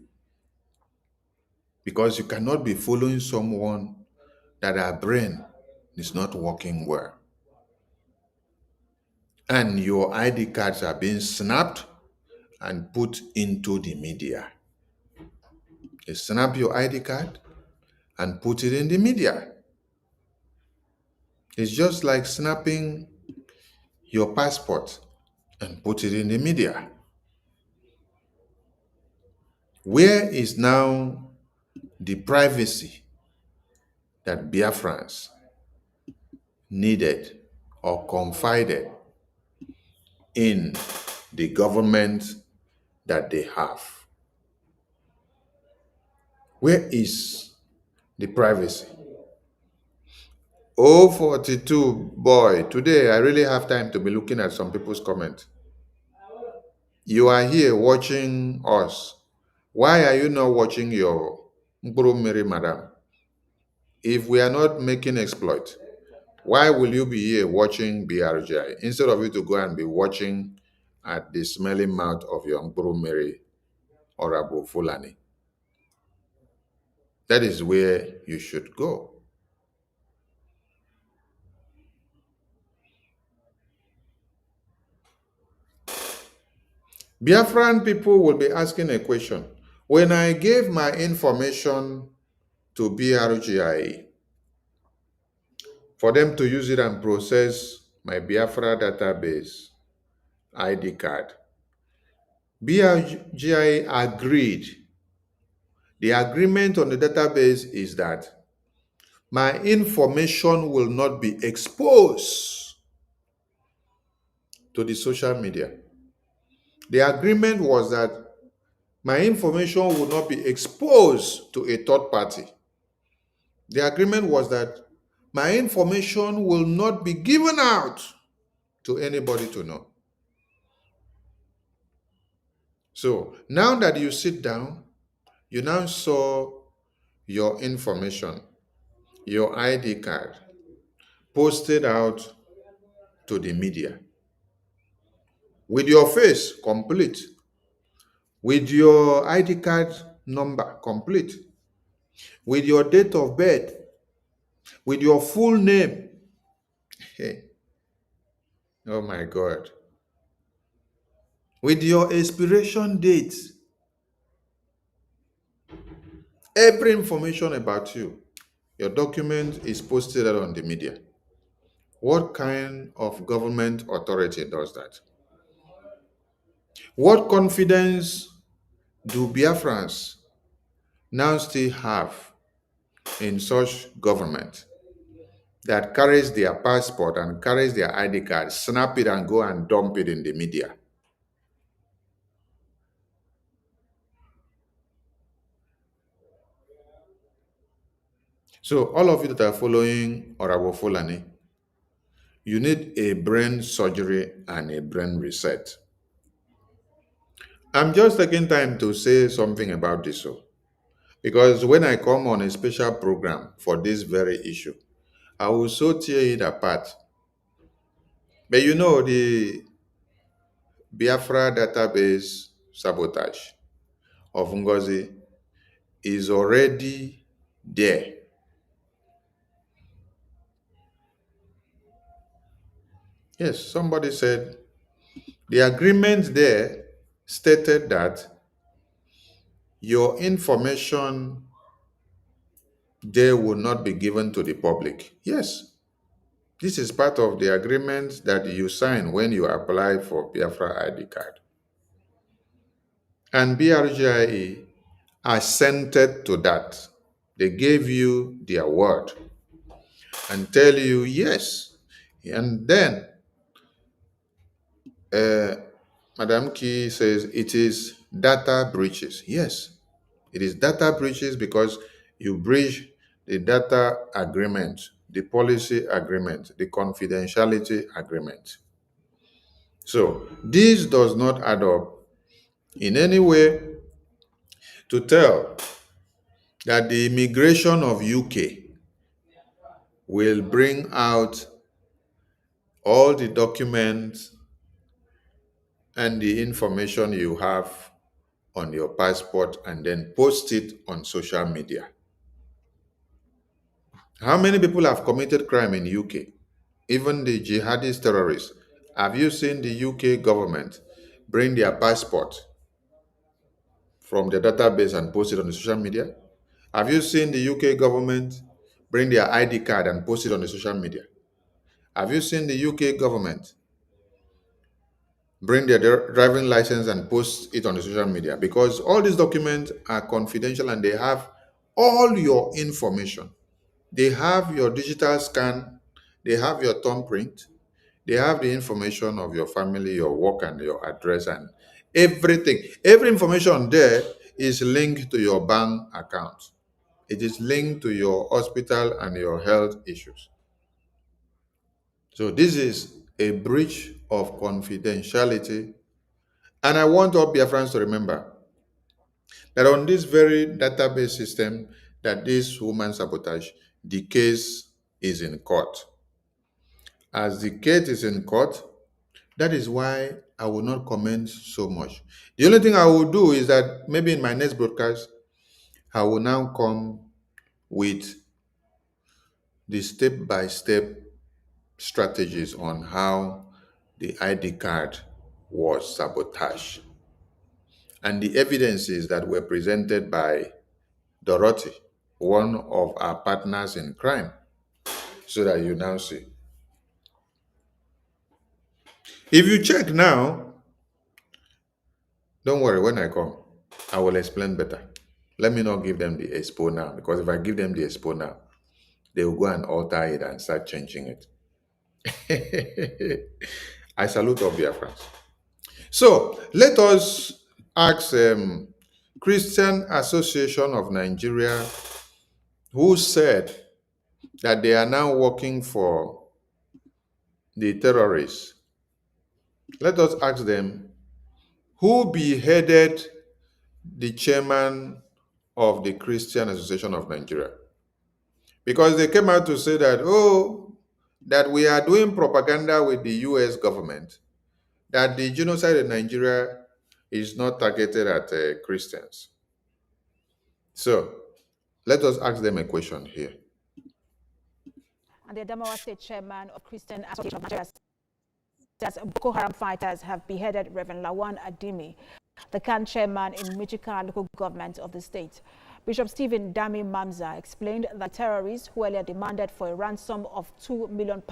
because you cannot be following someone that our brain is not working well. And your ID cards are being snapped and put into the media. They snap your ID card and put it in the media. It's just like snapping your passport and put it in the media. Where is now the privacy that Biafrans needed or confided in the government that they have? Where is the privacy? 042, boy, today I really have time to be looking at some people's comments. You are here watching us. Why are you not watching your Mkpuru Mary madam? If we are not making exploit, why will you be here watching BRGIE instead of you to go and be watching at the smelly mouth of your Mkpuru Mary or Abu Fulani? That is where you should go. Biafran people will be asking a question. When I gave my information to BRGIE for them to use it and process my Biafra database ID card, BRGIE agreed. The agreement on the database is that my information will not be exposed to the social media. The agreement was that my information will not be exposed to a third party. The agreement was that my information will not be given out to anybody to know. So now that you sit down, you now saw your information, your ID card, posted out to the media with your face complete, with your ID card number complete, with your date of birth, with your full name. Hey, oh my God. With your expiration date, every information about you, your document is posted on the media. What kind of government authority does that? What confidence do Biafrans now still have in such government that carries their passport and carries their ID card, snap it and go and dump it in the media? So all of you that are following Orabo Fulani, you need a brain surgery and a brain reset. I'm just taking time to say something about this, because when I come on a special program for this very issue, I will so tear it apart. But you know, the Biafra database sabotage of NGOZI is already there. Yes, somebody said the agreement there stated that your information there will not be given to the public. Yes, this is part of the agreement that you sign when you apply for Biafra ID card. And BRGIE assented to that. They gave you their word and tell you yes. And then Madam Key says it is data breaches. Yes, it is data breaches because you breach the data agreement, the policy agreement, the confidentiality agreement. So this does not add up in any way to tell that the immigration of UK will bring out all the documents and the information you have on your passport and then post it on social media. How many people have committed crime in UK? Even the jihadist terrorists. Have you seen the UK government bring their passport from the database and post it on the social media? Have you seen the UK government bring their ID card and post it on the social media? Have you seen the UK government bring their driving license and post it on the social media? Because all these documents are confidential and they have all your information. They have your digital scan, they have your thumbprint, they have the information of your family, your work, and your address, and everything. Every information there is linked to your bank account. It is linked to your hospital and your health issues. So this is a breach of confidentiality. And I want all Biafrans to remember that on this very database system that this woman sabotage, the case is in court. As the case is in court, that is why I will not comment so much. The only thing I will do is that maybe in my next broadcast, I will now come with the step-by-step strategies on how the ID card was sabotaged and the evidences that were presented by Dorothy, one of our partners in crime, so that you now see. If you check now, don't worry, when I come, I will explain better. Let me not give them the expo now, because if I give them the expo now, they will go and alter it and start changing it. I salute all Biafrans. So let us ask Christian Association of Nigeria, who said that they are now working for the terrorists. Let us ask them, who beheaded the chairman of the Christian Association of Nigeria? Because they came out to say that, that we are doing propaganda with the US government, that the genocide in Nigeria is not targeted at Christians. So let us ask them a question here. And the Adamawa State Chairman of Christian Association of Nigeria says Boko Haram fighters have beheaded Reverend Lawan Adimi, the CAN chairman in Michigan local government of the state. Bishop Stephen Dami Mamza explained that terrorists who earlier demanded for a ransom of £2 million,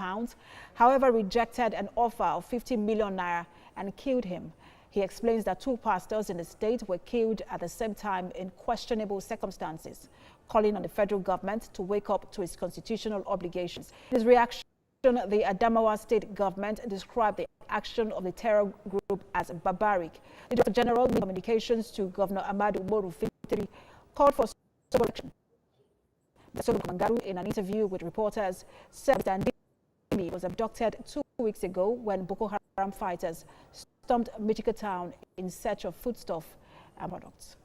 however, rejected an offer of 50 million naira and killed him. He explains that 2 pastors in the state were killed at the same time in questionable circumstances, calling on the federal government to wake up to its constitutional obligations. In his reaction, the Adamawa state government described the action of the terror group as barbaric. The Director General of Communications to Governor Ahmadu Umaru Fintiri called for sober action. Mangaru, in an interview with reporters, said that Adimi was abducted 2 weeks ago when Boko Haram fighters stormed Michika town in search of foodstuff and products.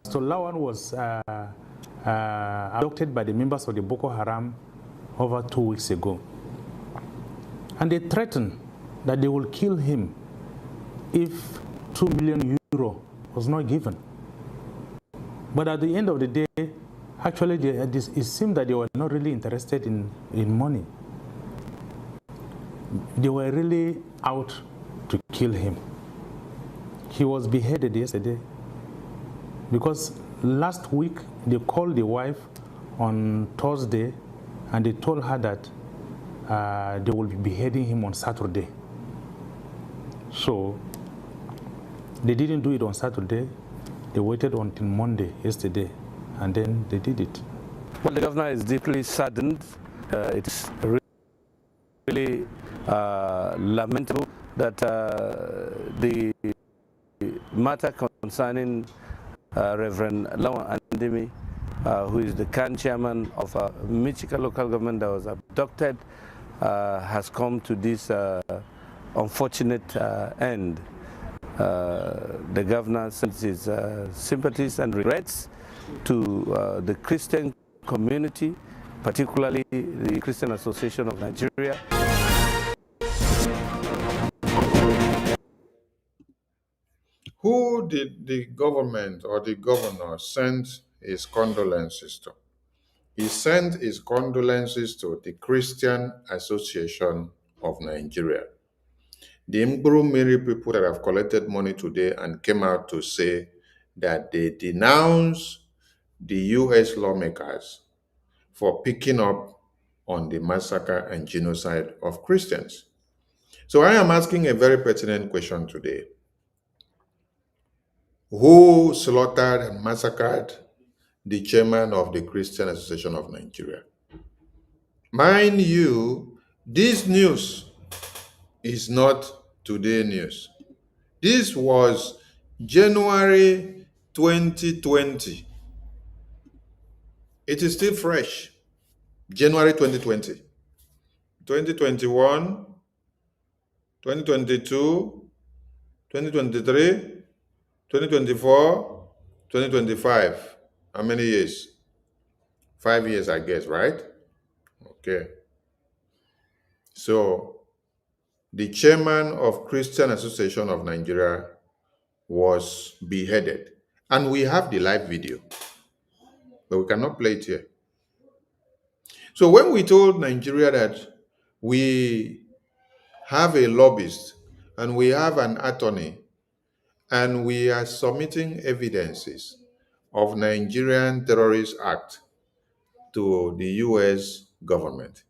So Lawan was abducted by the members of the Boko Haram over 2 weeks ago. And they threatened that they will kill him if 2 million euro was not given. But at the end of the day, actually, it seemed that they were not really interested in money. They were really out to kill him. He was beheaded yesterday because last week they called the wife on Thursday and they told her that they will be beheading him on Saturday. So they didn't do it on Saturday. They waited until Monday, yesterday, and then they did it. Well, the governor is deeply saddened. It's really lamentable that the matter concerning Reverend Lawan Adimi, who is the CAN chairman of Michika local government that was abducted, has come to this unfortunate end. The governor sends his sympathies and regrets to the Christian community, particularly the Christian Association of Nigeria. Who did the government or the governor send his condolences to? He sent his condolences to the Christian Association of Nigeria. The Mary people that have collected money today and came out to say that they denounce the US lawmakers for picking up on the massacre and genocide of Christians. So I am asking a very pertinent question today. Who slaughtered and massacred the chairman of the Christian Association of Nigeria? Mind you, this news is not today news. This was January 2020. It is still fresh. January 2020. 2021, 2022, 2023, 2024, 2025. How many years? 5 years, I guess, right? Okay. So the chairman of Christian Association of Nigeria was beheaded. And we have the live video, but we cannot play it here. So when we told Nigeria that we have a lobbyist and we have an attorney and we are submitting evidences of Nigerian Terrorist Act to the US government,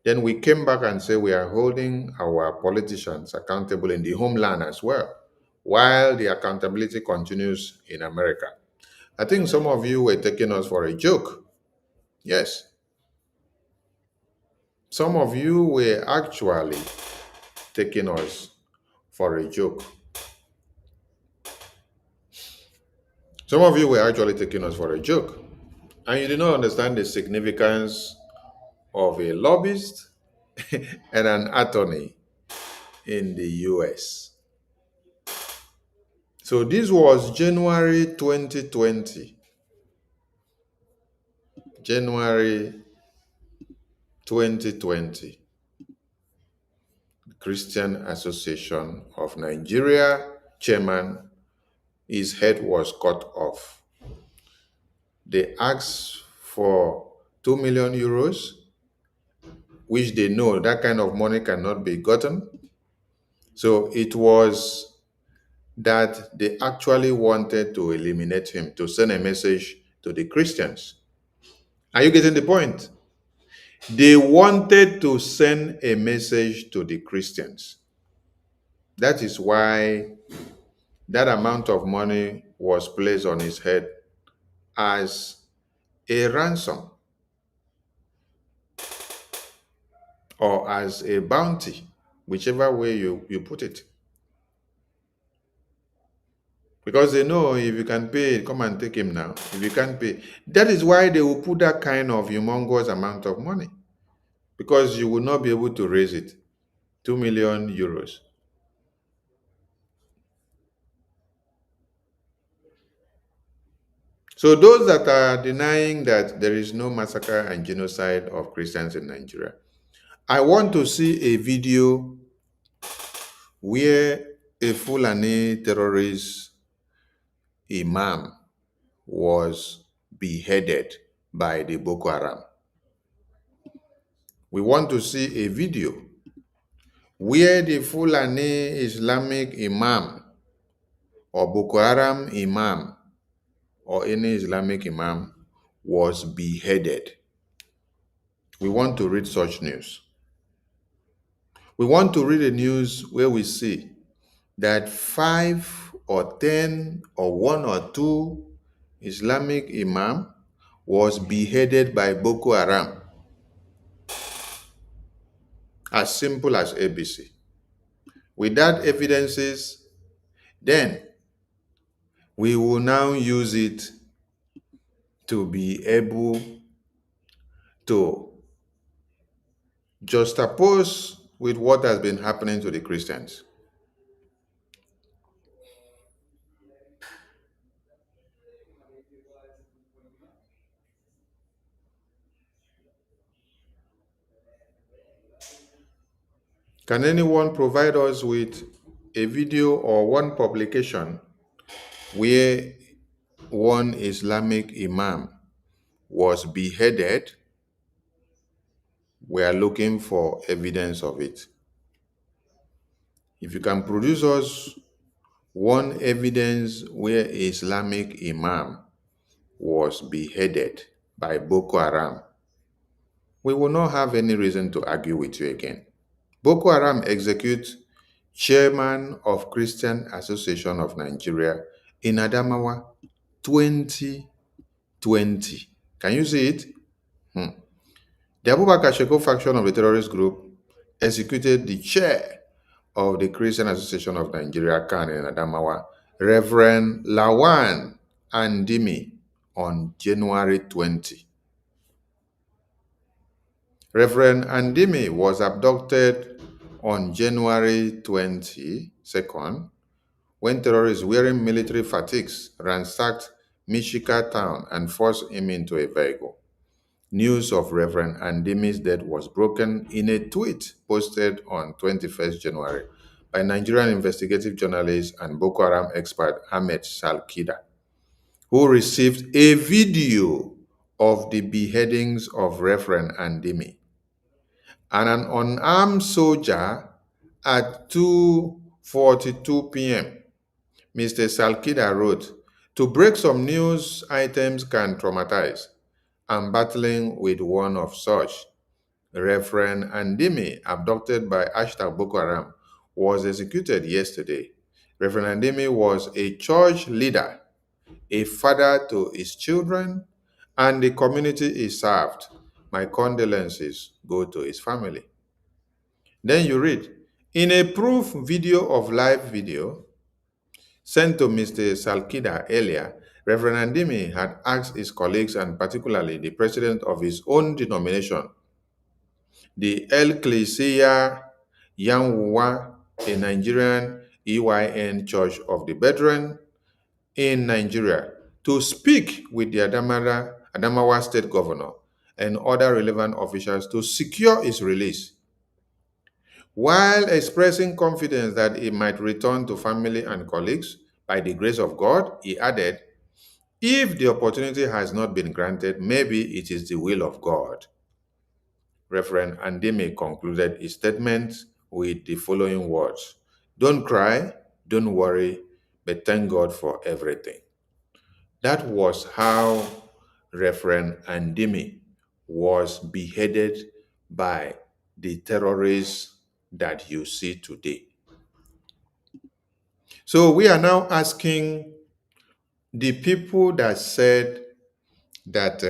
then we came back and said we are holding our politicians accountable in the homeland as well, while the accountability continues in America. I think some of you were taking us for a joke. Yes. Some of you were actually taking us for a joke. Some of you were actually taking us for a joke. And you did not understand the significance of a lobbyist and an attorney in the US. So this was January 2020. January 2020. Christian Association of Nigeria chairman his head was cut off. They asked for 2 million euros, which they know that kind of money cannot be gotten. So it was that they actually wanted to eliminate him, to send a message to the Christians. Are you getting the point? They wanted to send a message to the Christians. That is why that amount of money was placed on his head as a ransom or as a bounty, whichever way you put it. Because they know if you can pay, come and take him now. If you can't pay, that is why they will put that kind of humongous amount of money. Because you will not be able to raise it. 2 million euros. So those that are denying that there is no massacre and genocide of Christians in Nigeria, I want to see a video where a Fulani terrorist imam was beheaded by the Boko Haram. We want to see a video where the Fulani Islamic imam or Boko Haram imam or any Islamic imam was beheaded. We want to read such news. We want to read a news where we see that 5 or 10 or 1 or 2 Islamic imam was beheaded by Boko Haram. As simple as ABC. With that evidences, then we will now use it to be able to juxtapose with what has been happening to the Christians. Can anyone provide us with a video or one publication where one Islamic imam was beheaded? We are looking for evidence of it. If you can produce us one evidence where an Islamic imam was beheaded by Boko Haram, we will not have any reason to argue with you again. Boko Haram executes chairman of Christian Association of Nigeria in Adamawa 2020. Can you see it? The Abubakar Sheko faction of the terrorist group executed the chair of the Christian Association of Nigeria, CAN, in Adamawa, Reverend Lawan Andimi, on January 20. Reverend Andimi was abducted on January 22nd when terrorists wearing military fatigues ransacked Michika town and forced him into a vehicle. News of Reverend Andimi's death was broken in a tweet posted on 21st January by Nigerian investigative journalist and Boko Haram expert Ahmed Salkida, who received a video of the beheadings of Reverend Andimi. And an unarmed soldier at 2:42 p.m. Mr. Salkida wrote, "To break some news items can traumatize. I'm battling with one of such. Reverend Andimi, abducted by #Boko Haram, was executed yesterday. Reverend Andimi was a church leader, a father to his children, and the community he served. My condolences go to his family." Then you read, in a proof video of live video sent to Mr. Salkida earlier, Reverend Andimi had asked his colleagues and particularly the president of his own denomination, the Ecclesia Yanwa, a Nigerian EYN Church of the Brethren in Nigeria, to speak with the Adamawa State Governor and other relevant officials to secure his release, while expressing confidence that he might return to family and colleagues by the grace of God, he added, if the opportunity has not been granted, maybe it is the will of God. Reverend Andime concluded his statement with the following words: don't cry, don't worry, but thank God for everything. That was how Reverend Andime was beheaded by the terrorists that you see today. So we are now asking the people that said that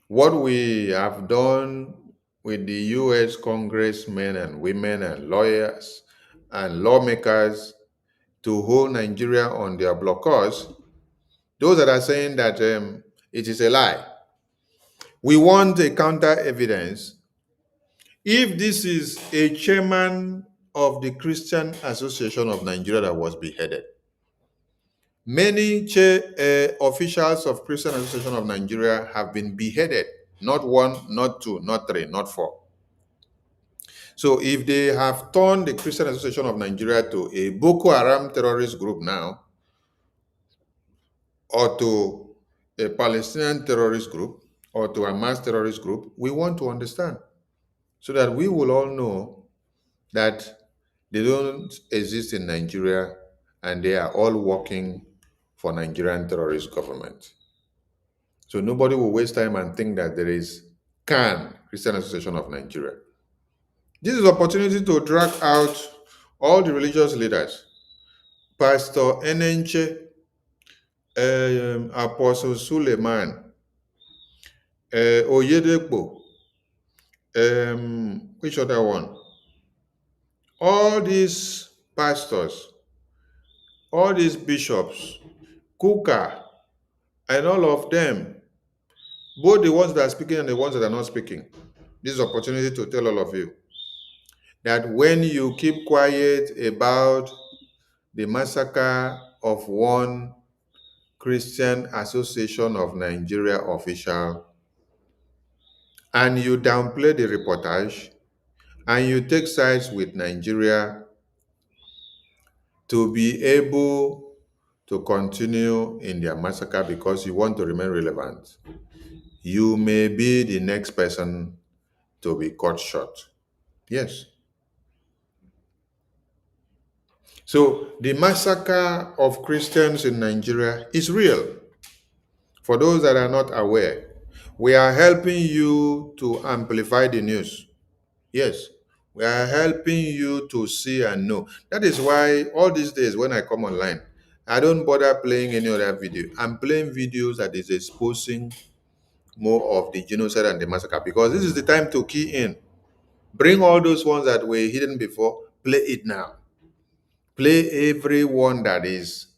what we have done with the US congressmen and women and lawyers and lawmakers to hold Nigeria on their blockers, those that are saying that it is a lie. We want a counter evidence. If this is a chairman of the Christian Association of Nigeria that was beheaded, many officials of Christian Association of Nigeria have been beheaded. Not one, not two, not three, not four. So if they have turned the Christian Association of Nigeria to a Boko Haram terrorist group now, or to a Palestinian terrorist group, or to a mass terrorist group, we want to understand so that we will all know that they don't exist in Nigeria and they are all working for Nigerian terrorist government. So nobody will waste time and think that there is CAN, Christian Association of Nigeria. This is an opportunity to drag out all the religious leaders. Pastor Enenche, Apostle Suleiman, Oyedepo, which other one? All these pastors, all these bishops, Kuka, and all of them, both the ones that are speaking and the ones that are not speaking. This is an opportunity to tell all of you that when you keep quiet about the massacre of one Christian Association of Nigeria official, and you downplay the reportage, and you take sides with Nigeria to be able to continue in their massacre because you want to remain relevant, you may be the next person to be cut short. Yes. So the massacre of Christians in Nigeria is real. For those that are not aware, we are helping you to amplify the news. Yes, we are helping you to see and know. That is why all these days when I come online, I don't bother playing any other video. I'm playing videos that is exposing more of the genocide and the massacre because this is the time to key in. Bring all those ones that were hidden before, play it now. Play every one that is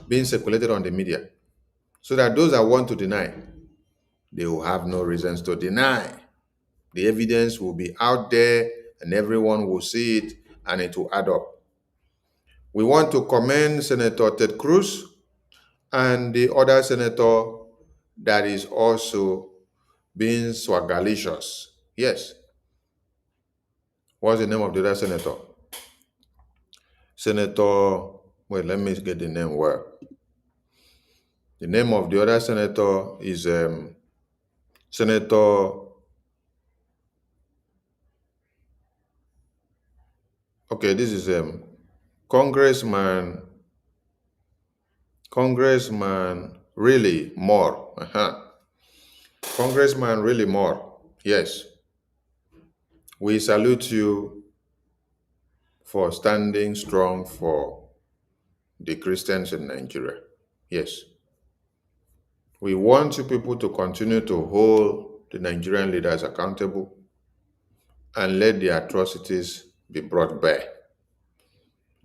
being circulated on the media so that those that want to deny, they will have no reasons to deny. The evidence will be out there and everyone will see it and it will add up. We want to commend Senator Ted Cruz and the other senator that is also being swagalicious. Yes. What's the name of the other senator? Senator, wait, let me get the name where. The name of the other senator is Senator, okay, this is Congressman really more. Congressman really more. Yes. We salute you for standing strong for the Christians in Nigeria. Yes. We want you people to continue to hold the Nigerian leaders accountable and let the atrocities be brought back.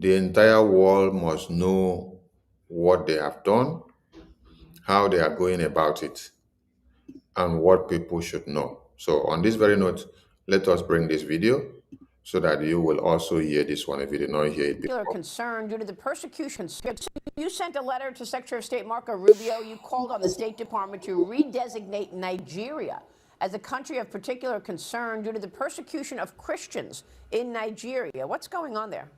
The entire world must know what they have done, how they are going about it, and what people should know. So on this very note, let us bring this video so that you will also hear this one if you did not hear it before. Concern due to the persecution. You sent a letter to Secretary of State Marco Rubio. You called on the State Department to redesignate Nigeria as a country of particular concern due to the persecution of Christians in Nigeria. What's going on there?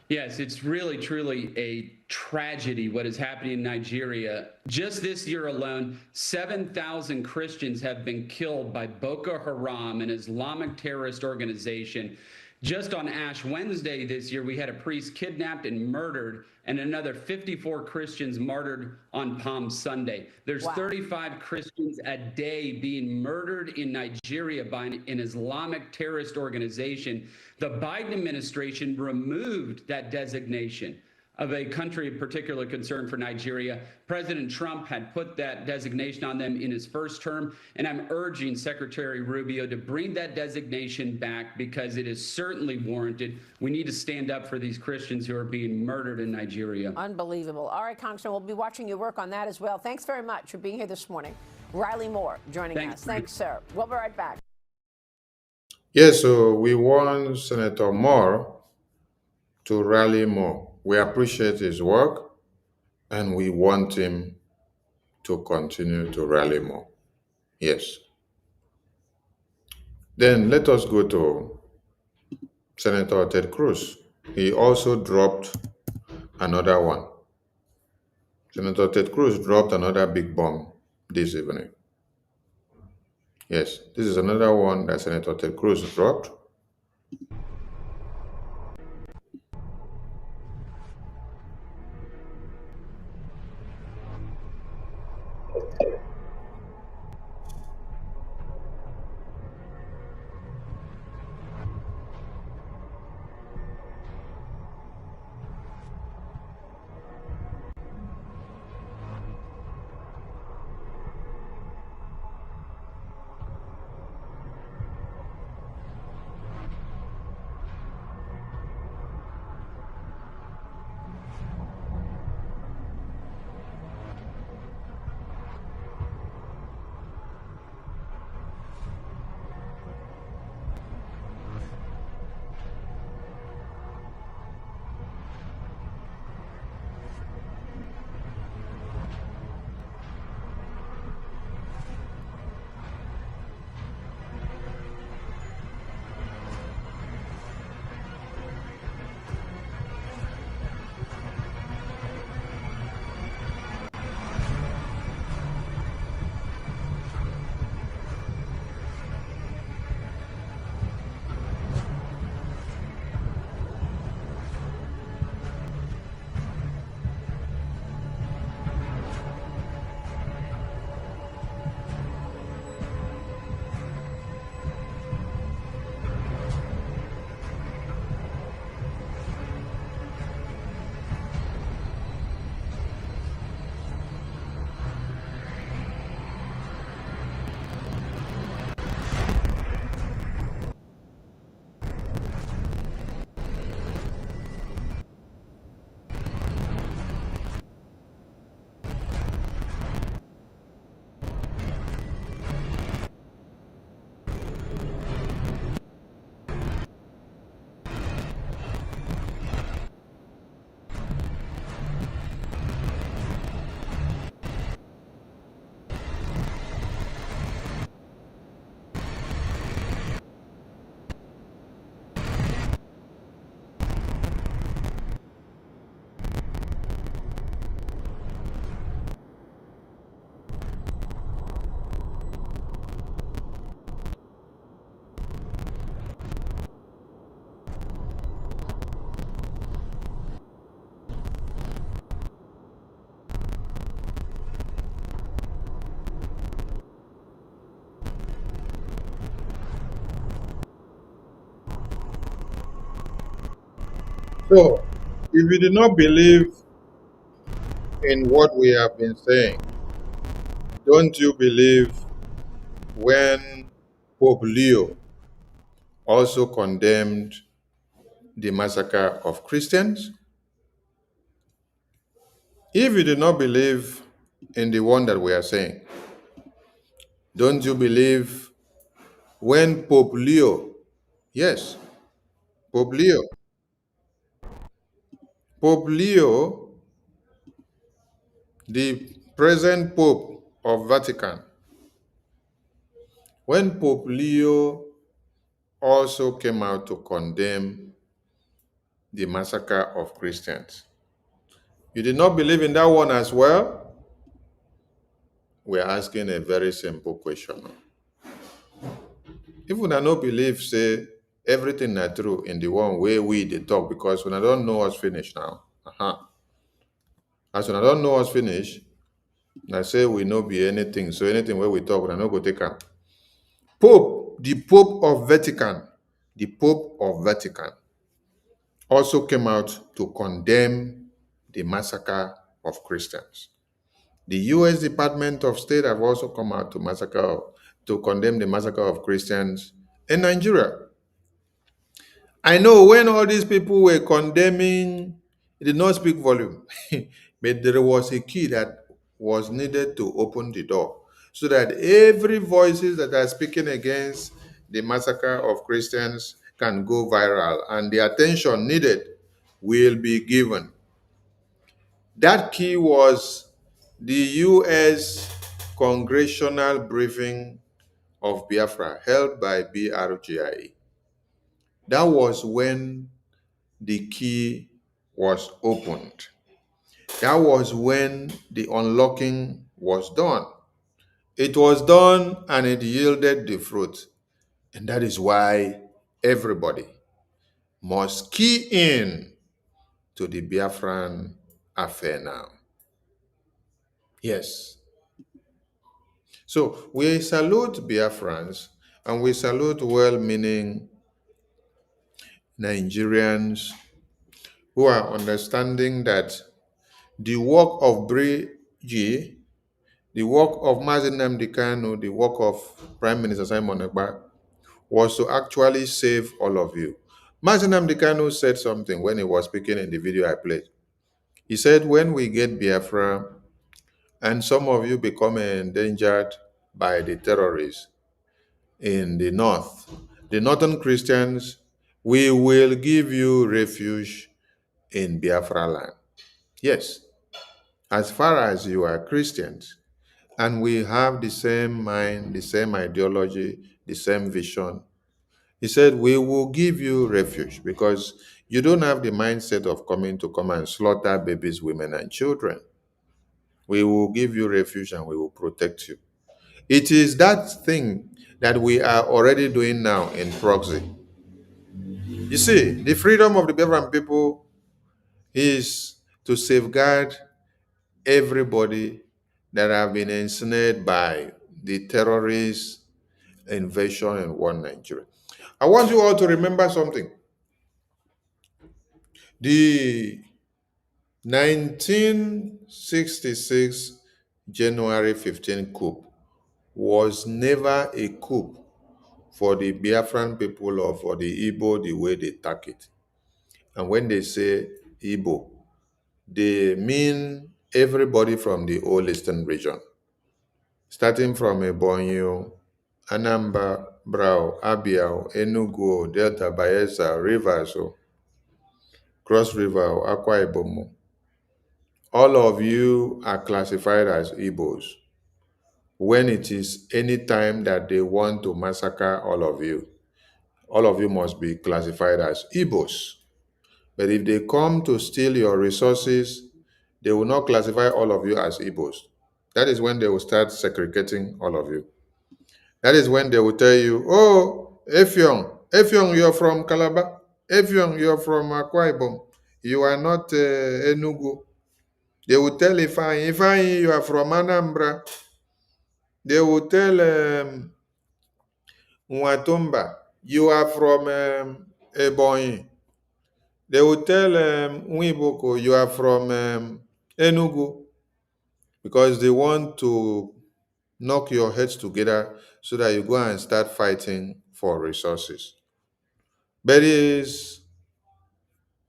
Yes, it's really, truly a tragedy what is happening in Nigeria. Just this year alone, 7,000 Christians have been killed by Boko Haram, an Islamic terrorist organization. Just on Ash Wednesday this year, we had a priest kidnapped and murdered, and another 54 Christians martyred on Palm Sunday. There's 35 Christians a day being murdered in Nigeria by an Islamic terrorist organization. The Biden administration removed that designation of a country of particular concern for Nigeria. President Trump had put that designation on them in his first term, and I'm urging Secretary Rubio to bring that designation back because it is certainly warranted. We need to stand up for these Christians who are being murdered in Nigeria. Unbelievable. All right, Congressman, we'll be watching you work on that as well. Thanks very much for being here this morning. Riley Moore joining us. Thanks, sir. We'll be right back. Yes, so we want Senator Moore to rally more. We appreciate his work, and we want him to continue to rally more. Yes. Then let us go to Senator Ted Cruz. He also dropped another one. Senator Ted Cruz dropped another big bomb this evening. Yes, this is another one that Senator Ted Cruz dropped. So, if you do not believe in what we have been saying, don't you believe when Pope Leo also condemned the massacre of Christians? If you do not believe in the one that we are saying, don't you believe when Pope Leo, yes, Pope Leo, the present Pope of Vatican, when Pope Leo also came out to condemn the massacre of Christians. You did not believe in that one as well? We're asking a very simple question. If we don't believe, say, everything is true in the one way we dey talk, because when I don't know us finish now. As when I don't know us finish, I say we no be anything. So anything where we talk, we no go take am. The Pope of Vatican also came out to condemn the massacre of Christians. The U.S. Department of State have also come out to condemn the massacre of Christians in Nigeria. I know when all these people were condemning, it did not speak volume, but there was a key that was needed to open the door so that every voices that are speaking against the massacre of Christians can go viral and the attention needed will be given. That key was the US Congressional Briefing of Biafra held by BRGIE. That was when the key was opened. That was when the unlocking was done. It was done and it yielded the fruit. And that is why everybody must key in to the Biafran affair now. Yes. So we salute Biafrans and we salute well-meaning Nigerians who are understanding that the work of BRGIE, the work of Mazi Nnamdi Kanu, the work of Prime Minister Simon Ekpa was to actually save all of you. Mazi Nnamdi Kanu said something when he was speaking in the video I played. He said, when we get Biafra and some of you become endangered by the terrorists in the north, the northern Christians, we will give you refuge in Biafra land. Yes, as far as you are Christians, and we have the same mind, the same ideology, the same vision, he said, we will give you refuge because you don't have the mindset of come and slaughter babies, women, and children. We will give you refuge and we will protect you. It is that thing that we are already doing now in proxy. You see, the freedom of the Biafran people is to safeguard everybody that have been ensnared by the terrorist invasion in one Nigeria. I want you all to remember something. The 1966 January 15 coup was never a coup for the Biafran people or for the Igbo the way they take it. And when they say Igbo, they mean everybody from the old Eastern region, starting from Ebonyi, Anambra, Abia, Enugu, Delta, Bayelsa, Rivers, Cross River, Akwa Ibom. All of you are classified as Igbos. When it is any time that they want to massacre all of you must be classified as Igbos. But if they come to steal your resources, they will not classify all of you as Igbos. That is when they will start segregating all of you. That is when they will tell you, oh, Effiong, you're from Calabar. Effiong, you're from Akwa Ibom. You are not Enugu. They will tell Ifeanyi, you are from Anambra. They will tell Nwatumba, you are from Ebonyi. They will tell Boko, you are from Enugu. Because they want to knock your heads together so that you go and start fighting for resources. But it is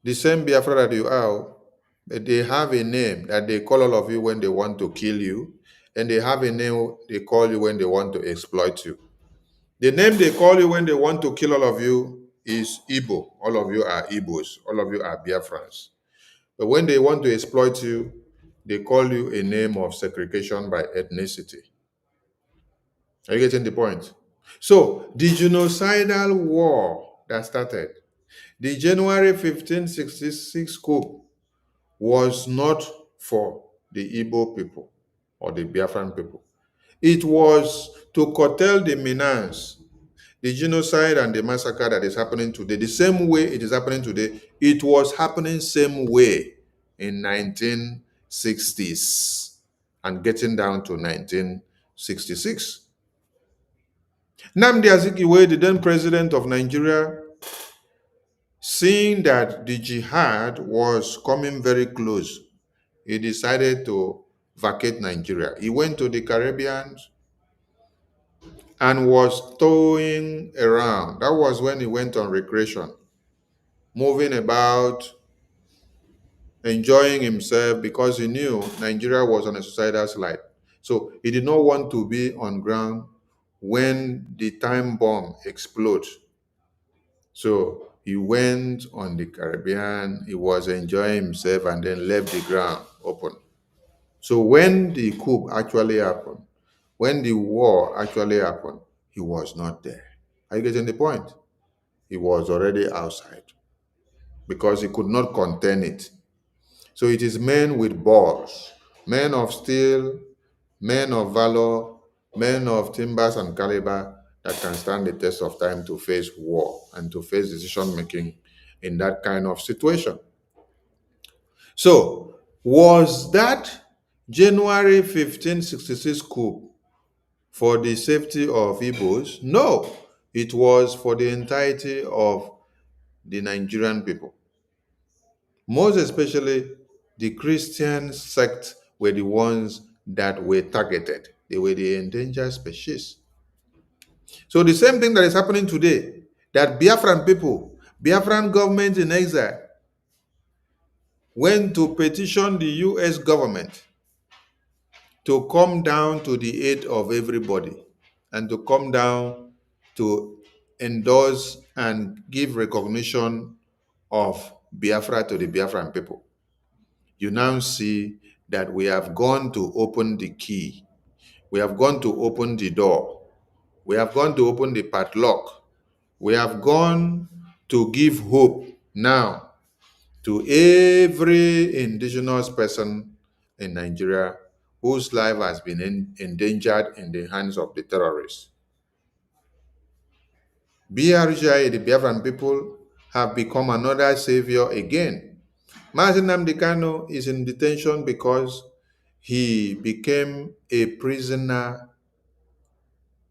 the same Biafra that you are, but they have a name that they call all of you when they want to kill you, and they have a name they call you when they want to exploit you. The name they call you when they want to kill all of you is Igbo. All of you are Igbos. All of you are Biafrans. But when they want to exploit you, they call you a name of segregation by ethnicity. Are you getting the point? So the genocidal war that started, The January 1566 coup was not for the Igbo people or the Biafran people. It was to curtail the menace, the genocide and the massacre that is happening today. The same way it is happening today, it was happening same way in 1960s and getting down to 1966. Nnamdi Azikiwe, the then president of Nigeria, seeing that the jihad was coming very close, he decided to vacate Nigeria. He went to the Caribbean and was towing around. That was when he went on recreation, moving about, enjoying himself, because he knew Nigeria was on a suicidal slide. So he did not want to be on ground when the time bomb explodes. So he went on the Caribbean, he was enjoying himself, and then left the ground open. So when the coup actually happened, when the war actually happened, he was not there. Are you getting the point? He was already outside because he could not contain it. So it is men with balls, men of steel, men of valor, men of timbers and caliber that can stand the test of time to face war and to face decision making in that kind of situation. So, was that January 1566 coup for the safety of Igbos? No, it was for the entirety of the Nigerian people. Most especially, the Christian sect were the ones that were targeted. They were the endangered species. So the same thing that is happening today, that Biafran people, Biafran government in exile, went to petition the US government to come down to the aid of everybody and to come down to endorse and give recognition of Biafra to the Biafran people. You now see that we have gone to open the key. We have gone to open the door. We have gone to open the padlock. We have gone to give hope now to every indigenous person in Nigeria whose life has been endangered in the hands of the terrorists. BRGIE, the Biafran people, have become another savior again. Mazi Nnamdi Kanu is in detention because he became a prisoner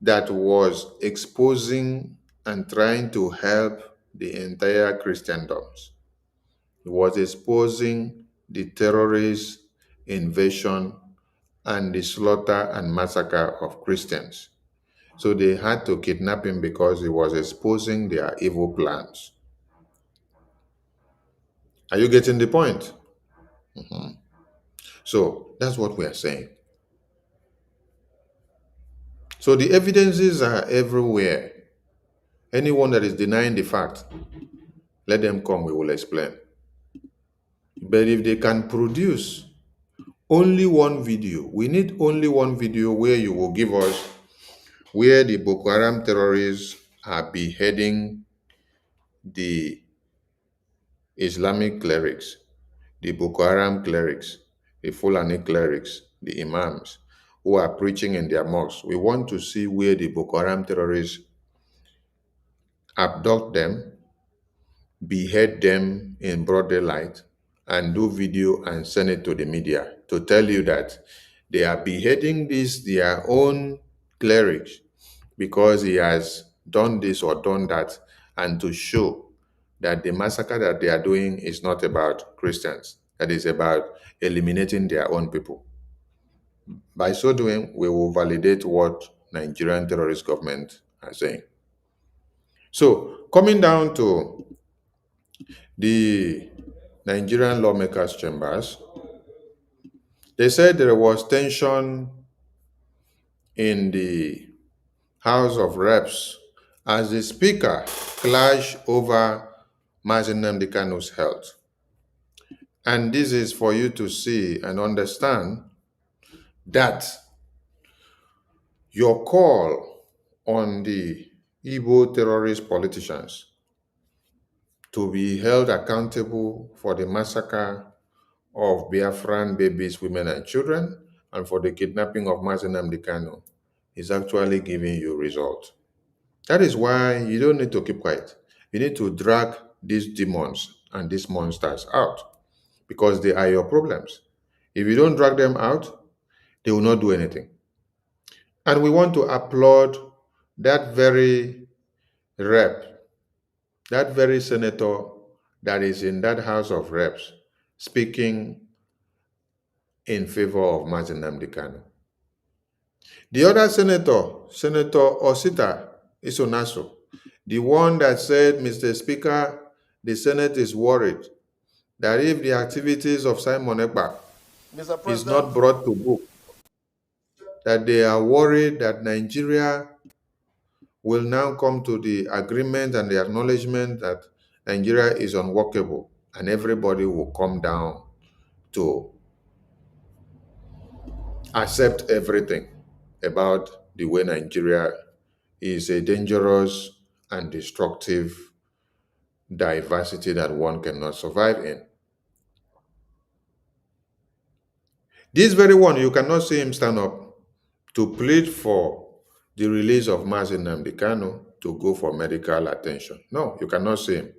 that was exposing and trying to help the entire Christendoms. He was exposing the terrorist invasion and the slaughter and massacre of Christians. So they had to kidnap him because he was exposing their evil plans. Are you getting the point? So that's what we are saying. So the evidences are everywhere. Anyone that is denying the fact, let them come, we will explain. But if they can produce only one video, we need only one video where you will give us where the Boko Haram terrorists are beheading the Islamic clerics, the Boko Haram clerics, the Fulani clerics, the imams who are preaching in their mosques. We want to see where the Boko Haram terrorists abduct them, behead them in broad daylight, and do video and send it to the media to tell you that they are beheading their own clerics because he has done this or done that, and to show that the massacre that they are doing is not about Christians, that is about eliminating their own people. By so doing, we will validate what Nigerian terrorist government are saying. So, coming down to the Nigerian lawmakers' chambers, they said there was tension in the House of Reps as the Speaker clashed over Mazi Nnamdi Kanu's health. And this is for you to see and understand that your call on the Igbo terrorist politicians to be held accountable for the massacre of Biafran babies, women, and children, and for the kidnapping of Nnamdi Kanu is actually giving you results. That is why you don't need to keep quiet. You need to drag these demons and these monsters out because they are your problems. If you don't drag them out, they will not do anything. And we want to applaud that very rep, that very senator that is in that House of Reps speaking in favor of Nnamdi Kanu. The other senator, Senator Osita Isonaso, the one that said, Mr. Speaker, the Senate is worried that if the activities of Simon Ekpa is not brought to book, that they are worried that Nigeria will now come to the agreement and the acknowledgement that Nigeria is unworkable and everybody will come down to accept everything about the way Nigeria is a dangerous and destructive diversity that one cannot survive in. This very one, you cannot see him stand up to plead for the release of Nnamdi Kanu to go for medical attention. No, you cannot see him.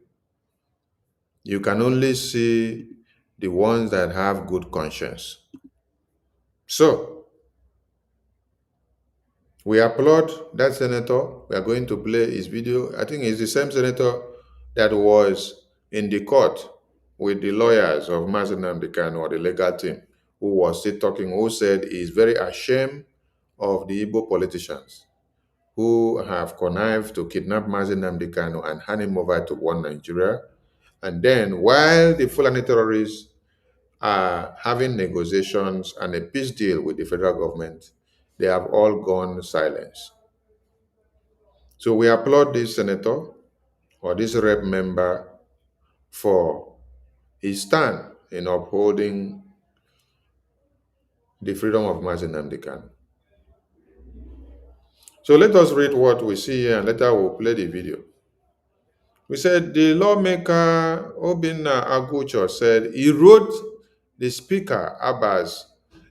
You can only see the ones that have good conscience. So, we applaud that senator. We are going to play his video. I think it's the same senator that was in the court with the lawyers of Nnamdi Kanu, or the legal team, who was still talking, who said he's very ashamed of the Igbo politicians who have connived to kidnap Nnamdi Kanu and hand him over to one Nigeria. And then, while the Fulani terrorists are having negotiations and a peace deal with the federal government, they have all gone silent. So we applaud this senator or this rep member for his stand in upholding the freedom of Nnamdi Kanu. So let us read what we see here and later we'll play the video. We said the lawmaker Obinna Agucho said he wrote the speaker Abbas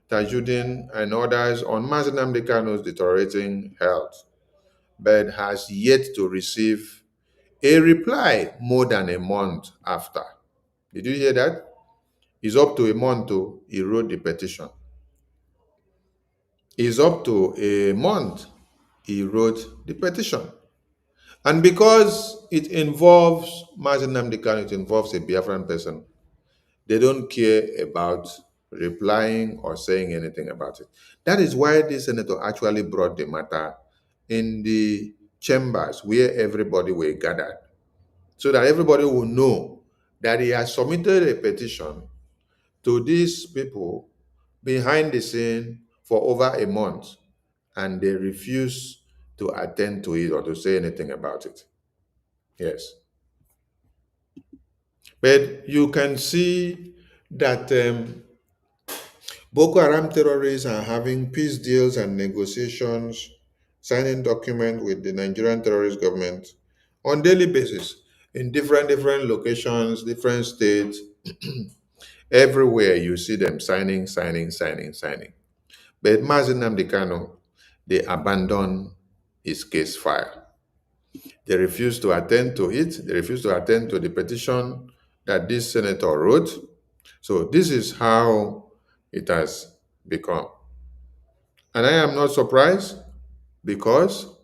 Tajuddin and others on Nnamdi Kanu's deteriorating health, but has yet to receive a reply more than a month after. Did you hear that? It's up to a month to he wrote the petition. It's up to a month he wrote the petition. And because it involves Nnamdi Kanu, it involves a Biafran person, they don't care about replying or saying anything about it. That is why this senator actually brought the matter in the chambers where everybody were gathered, so that everybody will know that he has submitted a petition to these people behind the scene for over a month, and they refuse to attend to it or to say anything about it. Yes. But you can see that Boko Haram terrorists are having peace deals and negotiations, signing documents with the Nigerian terrorist government on daily basis in different locations, different states. Everywhere you see them signing. But Nnamdi Kanu, they abandon his case file. They refuse to attend to it. They refuse to attend to the petition that this senator wrote. So this is how it has become. And I am not surprised, because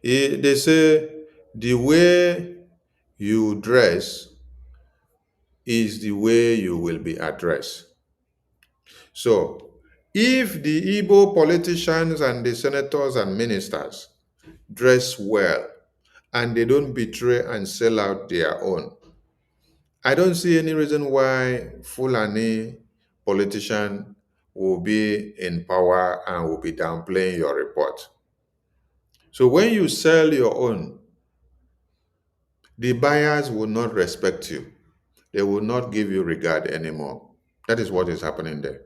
they say the way you dress is the way you will be addressed. So if the Igbo politicians and the senators and ministers dress well and they don't betray and sell out their own, I don't see any reason why Fulani politician will be in power and will be downplaying your report. So when you sell your own, the buyers will not respect you. They will not give you regard anymore. That is what is happening there.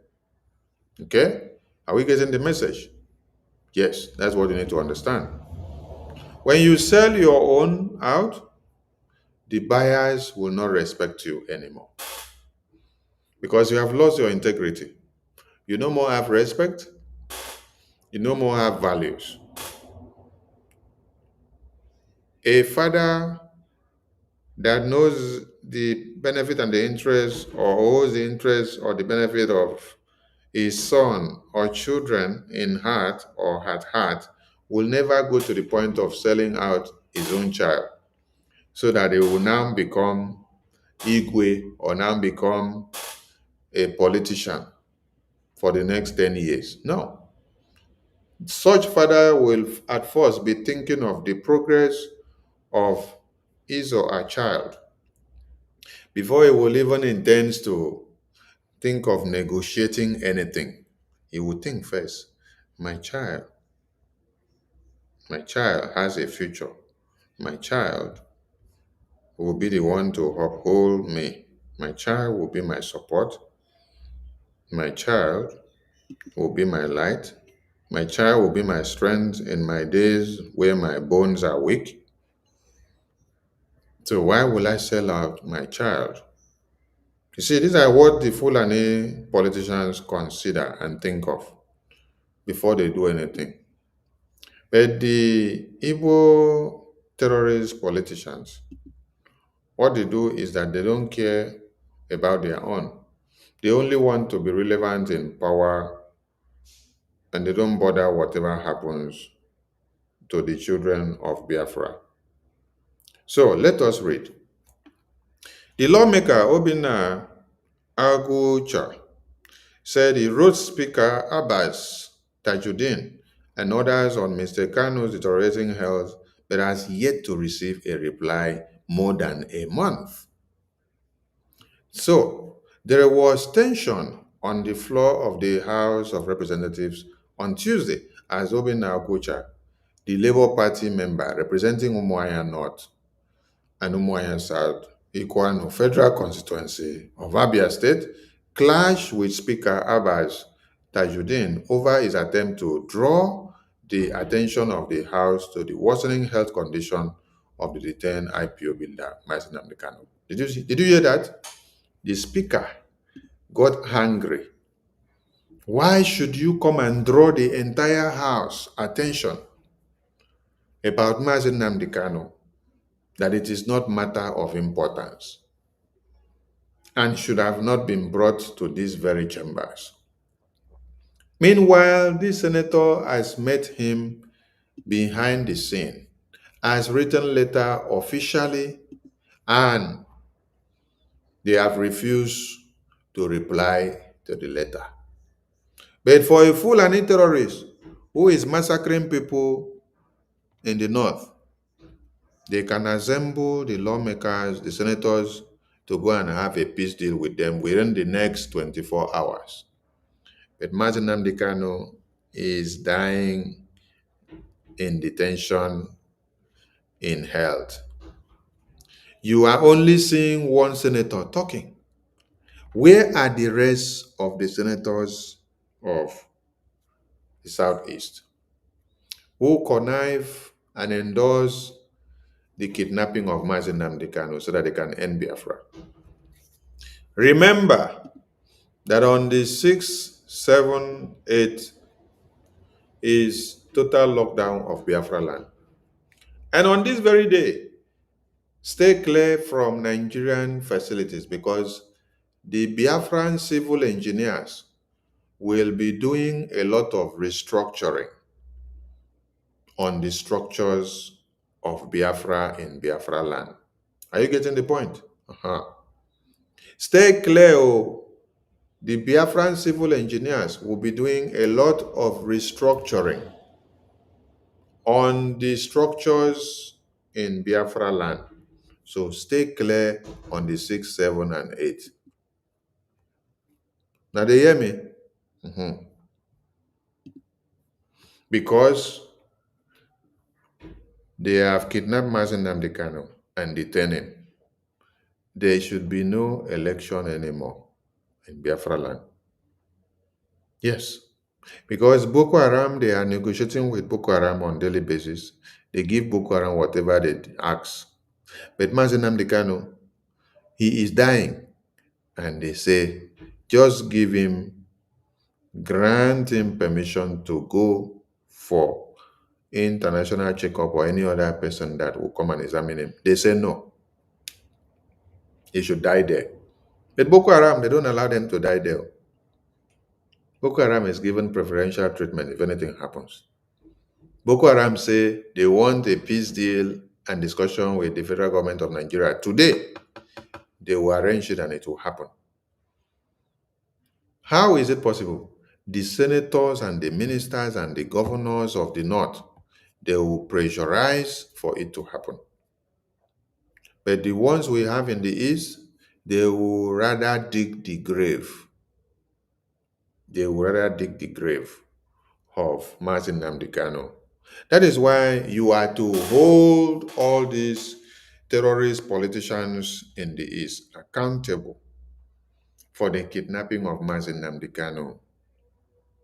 Okay? Are we getting the message? Yes, that's what you need to understand. When you sell your own out, the buyers will not respect you anymore because you have lost your integrity. You no more have respect. You no more have values. A father that knows the benefit and the interest, or owes the interest or the benefit of his son or children in heart or at heart, will never go to the point of selling out his own child so that they will now become Igwe or now become a politician for the next 10 years. No. Such father will at first be thinking of the progress of his or her child before he will even intend to think of negotiating anything. He will think first, my child has a future. My child will be the one to uphold me. My child will be my support. My child will be my light. My child will be my strength in my days where my bones are weak. So why will I sell out my child? You see, these are what the Fulani politicians consider and think of before they do anything. But the Igbo terrorist politicians, what they do is that they don't care about their own. They only want to be relevant in power, and they don't bother whatever happens to the children of Biafra. So let us read. The lawmaker Obinna Agucha said he wrote Speaker Abbas Tajuddin and others on Mr. Kano's deteriorating health, but has yet to receive a reply more than a month. So there was tension on the floor of the House of Representatives on Tuesday as Obinna Agucha, the Labour Party member representing Umuahia North and Umuahia South, Ikwano Federal Constituency of Abia State, clashed with Speaker Abbas Tajuddin over his attempt to draw the attention of the House to the worsening health condition of the detained IPO builder, Mazi Nnamdi Kanu. Did you hear that? The Speaker got angry. Why should you come and draw the entire House attention about Mazi Nnamdi Kanu, that it is not matter of importance and should have not been brought to these very chambers? Meanwhile, this senator has met him behind the scene, has written letter officially, and they have refused to reply to the letter. But for a Fulani terrorist who is massacring people in the north, they can assemble the lawmakers, the senators, to go and have a peace deal with them within the next 24 hours. But Mazi Nnamdi Kanu is dying in detention in health. You are only seeing one senator talking. Where are the rest of the senators of the Southeast who connive and endorse the kidnapping of Mazi Nnamdi Kanu so that they can end Biafra? Remember that on the 6th, 7th, 8th is total lockdown of Biafra land. And on this very day, stay clear from Nigerian facilities because the Biafran civil engineers will be doing a lot of restructuring on the structures of Biafra in Biafra land. Are you getting the point? Stay clear. The Biafran civil engineers will be doing a lot of restructuring on the structures in Biafra land. So stay clear on the 6th, 7th, and 8th. Now they hear me? Because they have kidnapped Mazi Nnamdi Kanu and detained him. There should be no election anymore in Biafra land. Yes. Because Boko Haram, they are negotiating with Boko Haram on a daily basis. They give Boko Haram whatever they ask. But Mazi Nnamdi Kanu, he is dying. And they say, just give him, grant him permission to go for international checkup or any other person that will come and examine him. They say no. He should die there. But Boko Haram, they don't allow them to die there. Boko Haram is given preferential treatment if anything happens. Boko Haram say they want a peace deal and discussion with the federal government of Nigeria. Today, they will arrange it and it will happen. How is it possible? The senators and the ministers and the governors of the north, they will pressurize for it to happen. But the ones we have in the east, they will rather dig the grave. They will rather dig the grave of Mazi Nnamdi Kanu. That is why you are to hold all these terrorist politicians in the east accountable for the kidnapping of Mazi Nnamdi Kanu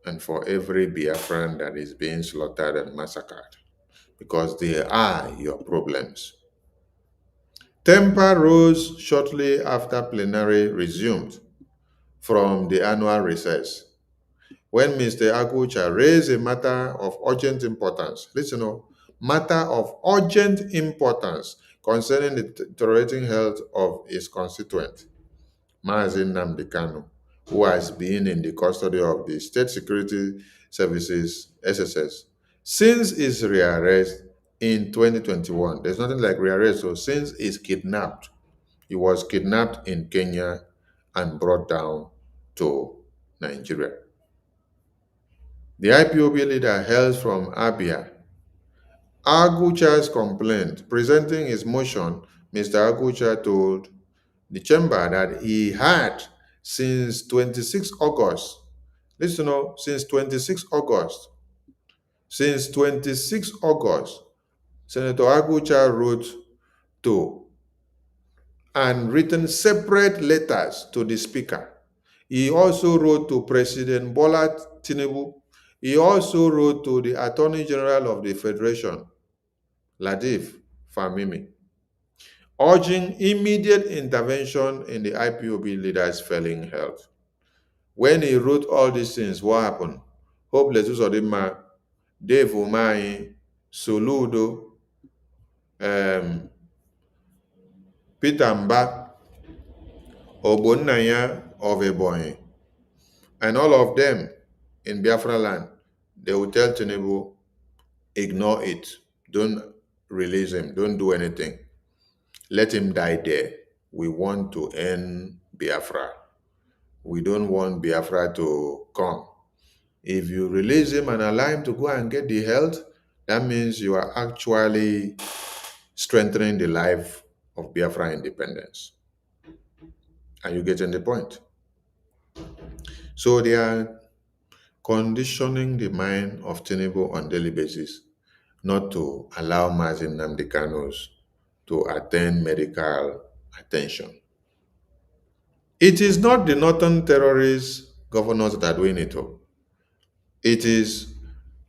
and for every Biafran that is being slaughtered and massacred, because they are your problems. Temper rose shortly after plenary resumed from the annual recess, when Mr. Agucha raised a matter of urgent importance. Listen, matter of urgent importance concerning the deteriorating health of his constituent, Mazi Nnamdi Kanu, who has been in the custody of the State Security Services, SSS, since his rearrest in 2021. There's nothing like rearrest, so since he's kidnapped. He was kidnapped in Kenya and brought down to Nigeria. The IPOB leader hails from Abia. Agucha's complaint. Presenting his motion, Mr. Agucha told the chamber that he had since 26 August. Listen, since 26 August. Since 26 August, Senator Agucha wrote to and written separate letters to the speaker. He also wrote to President Bola Tinubu. He also wrote to the Attorney General of the Federation, Lateef Fahimi, urging immediate intervention in the IPOB leader's failing health. When he wrote all these things, what happened? Hope Letus Odima, Dave Umahi, Soludo, Peter Mba, Ogbonnaya of Ebonyi, and all of them in Biafra land, they will tell Tinubu, ignore it. Don't release him. Don't do anything. Let him die there. We want to end Biafra. We don't want Biafra to come. If you release him and allow him to go and get the health, that means you are actually strengthening the life of Biafra independence. Are you getting the point? So they are conditioning the mind of Tinubu on a daily basis not to allow Mazi Nnamdi Kanu to attend medical attention. It is not the northern terrorist governors that are doing it. It is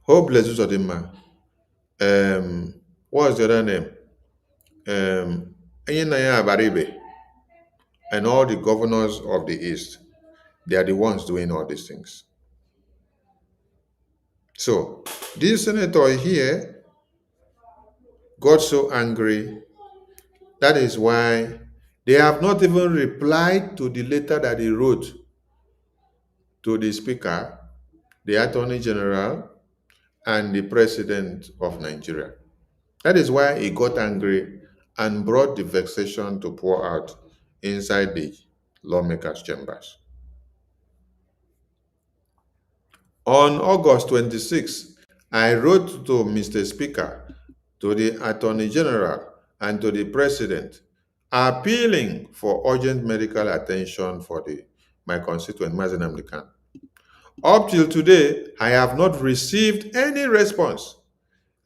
Hope Letus Odima. What's the other name? Enyenaya Abaribe, and all the governors of the East. They are the ones doing all these things. So, this senator here got so angry. That is why they have not even replied to the letter that he wrote to the Speaker, the Attorney General, and the President of Nigeria. That is why he got angry and brought the vexation to pour out inside the lawmakers' chambers. On August 26, I wrote to Mr. Speaker, to the Attorney General, and to the President, appealing for urgent medical attention for my constituent, Mazi Nnamdi Kanu. Up till today, I have not received any response.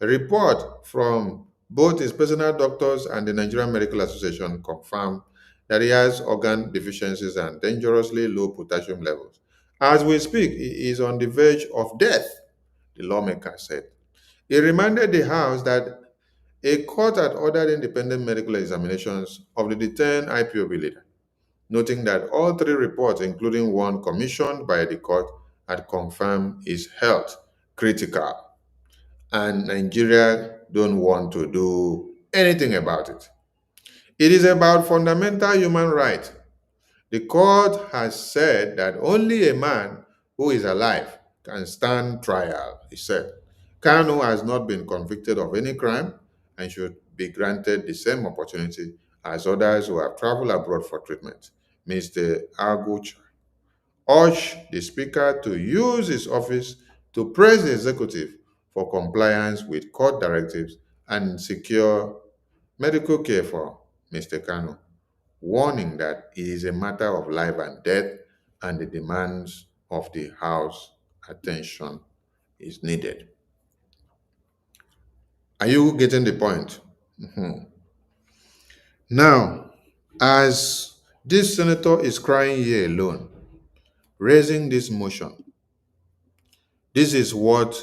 A report from both his personal doctors and the Nigerian Medical Association confirmed that he has organ deficiencies and dangerously low potassium levels. As we speak, he is on the verge of death, the lawmaker said. He reminded the House that a court had ordered independent medical examinations of the detained IPOB leader, noting that all three reports, including one commissioned by the court, had confirmed his health critical, and Nigeria don't want to do anything about it. It is about fundamental human rights. The court has said that only a man who is alive can stand trial, he said. Kanu has not been convicted of any crime and should be granted the same opportunity as others who have traveled abroad for treatment. Mr. Aguch urged the Speaker to use his office to press the executive for compliance with court directives and secure medical care for Mr. Kanu, warning that it is a matter of life and death and the demands of the House attention is needed. Are you getting the point? Now, as this senator is crying here alone, raising this motion, this is what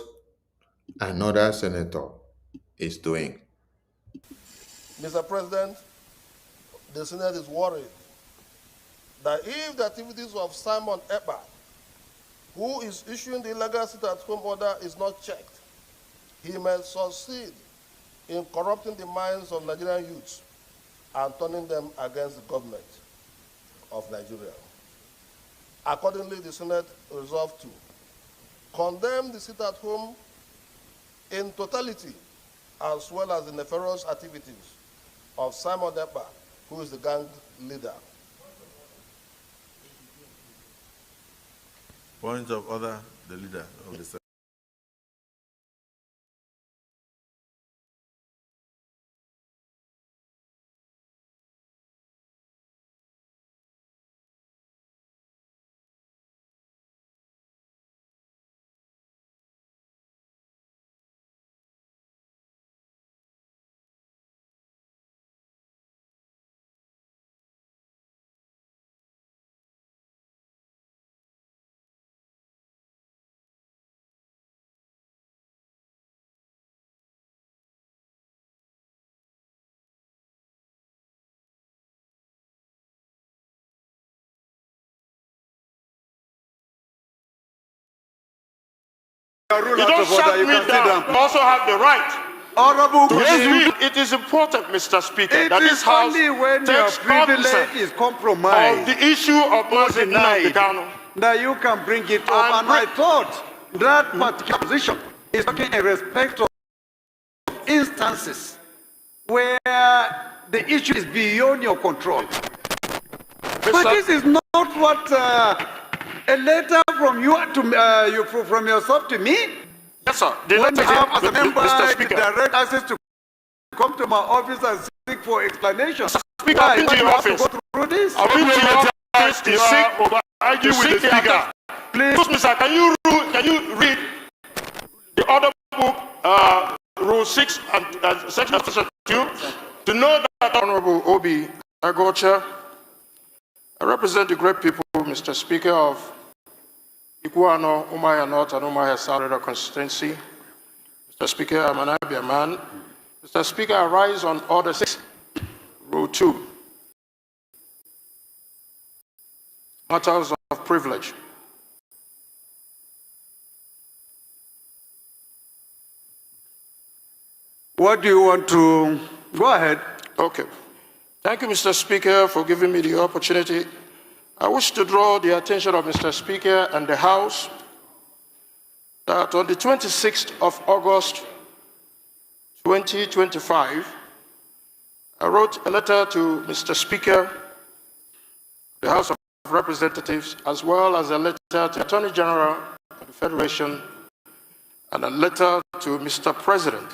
another senator is doing. Mr. President, the Senate is worried that if the activities of Simon Ekpa, who is issuing the illegal sit-at-home order, is not checked, he may succeed in corrupting the minds of Nigerian youths and turning them against the government of Nigeria. Accordingly, the Senate resolved to condemn the sit-at-home in totality, as well as the nefarious activities of Simon Ekpa, who is the gang leader. Point of order, the leader of the Senate. You don't shut me down. You also have the right. Honorable, It is important, Mr. Speaker, that this House takes cognizance is compromised of the issue of Nnamdi Kanu. That you can bring it up, and I thought that particular position is talking in respect of instances where the issue is beyond your control. But this is not what a letter from you to from yourself to me. Yes, sir. When I have as a member Mr. Speaker, direct access to come to my office and seek for explanation. Speaker, I've been to your office. Go through this? I've been to your office to argue with the Speaker. Please, Mr. Can you read the order book, Rule 6 and Section 2, to know that Honorable Obi Ogoja, I represent the great people, Mr. Speaker, of Ikuano, Umaya North and Umaya South constituency. Mr. Speaker, I'm an Abia man. Mr. Speaker, I rise on Order 6, Rule 2. Matters of privilege. what do you want to... Go ahead. Okay. Thank you, Mr. Speaker, for giving me the opportunity. I wish to draw the attention of Mr. Speaker and the House that on the 26th of August, 2025, I wrote a letter to Mr. Speaker, the House of Representatives, as well as a letter to the Attorney General of the Federation, and a letter to Mr. President,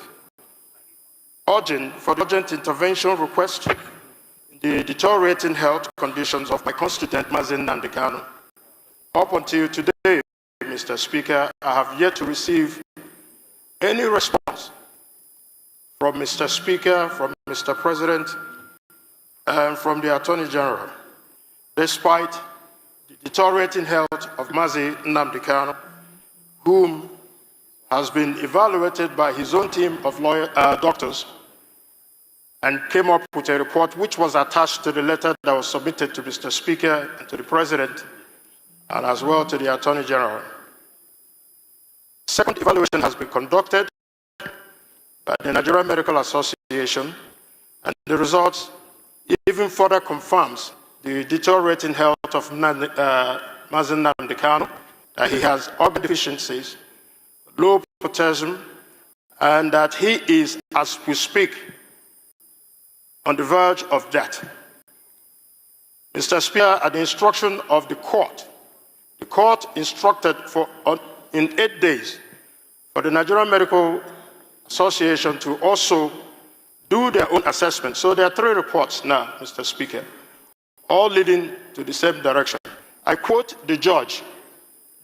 urging for the urgent intervention request the deteriorating health conditions of my constituent, Mazin Nnamdi Kanu. Up until today, Mr. Speaker, I have yet to receive any response from Mr. Speaker, from Mr. President, and from the Attorney General, despite the deteriorating health of Mazi Nnamdi Kanu, whom has been evaluated by his own team of doctors and came up with a report which was attached to the letter that was submitted to Mr. Speaker and to the President, and as well to the Attorney General. Second evaluation has been conducted by the Nigerian Medical Association, and the results even further confirms the deteriorating health of Mazen Nnamdi Kanu, that he has organ deficiencies, low potassium, and that he is, as we speak, on the verge of death. Mr. Speaker, at the instruction of the court instructed in 8 days for the Nigerian Medical Association to also do their own assessment. So there are 3 reports now, Mr. Speaker, all leading to the same direction. I quote the judge.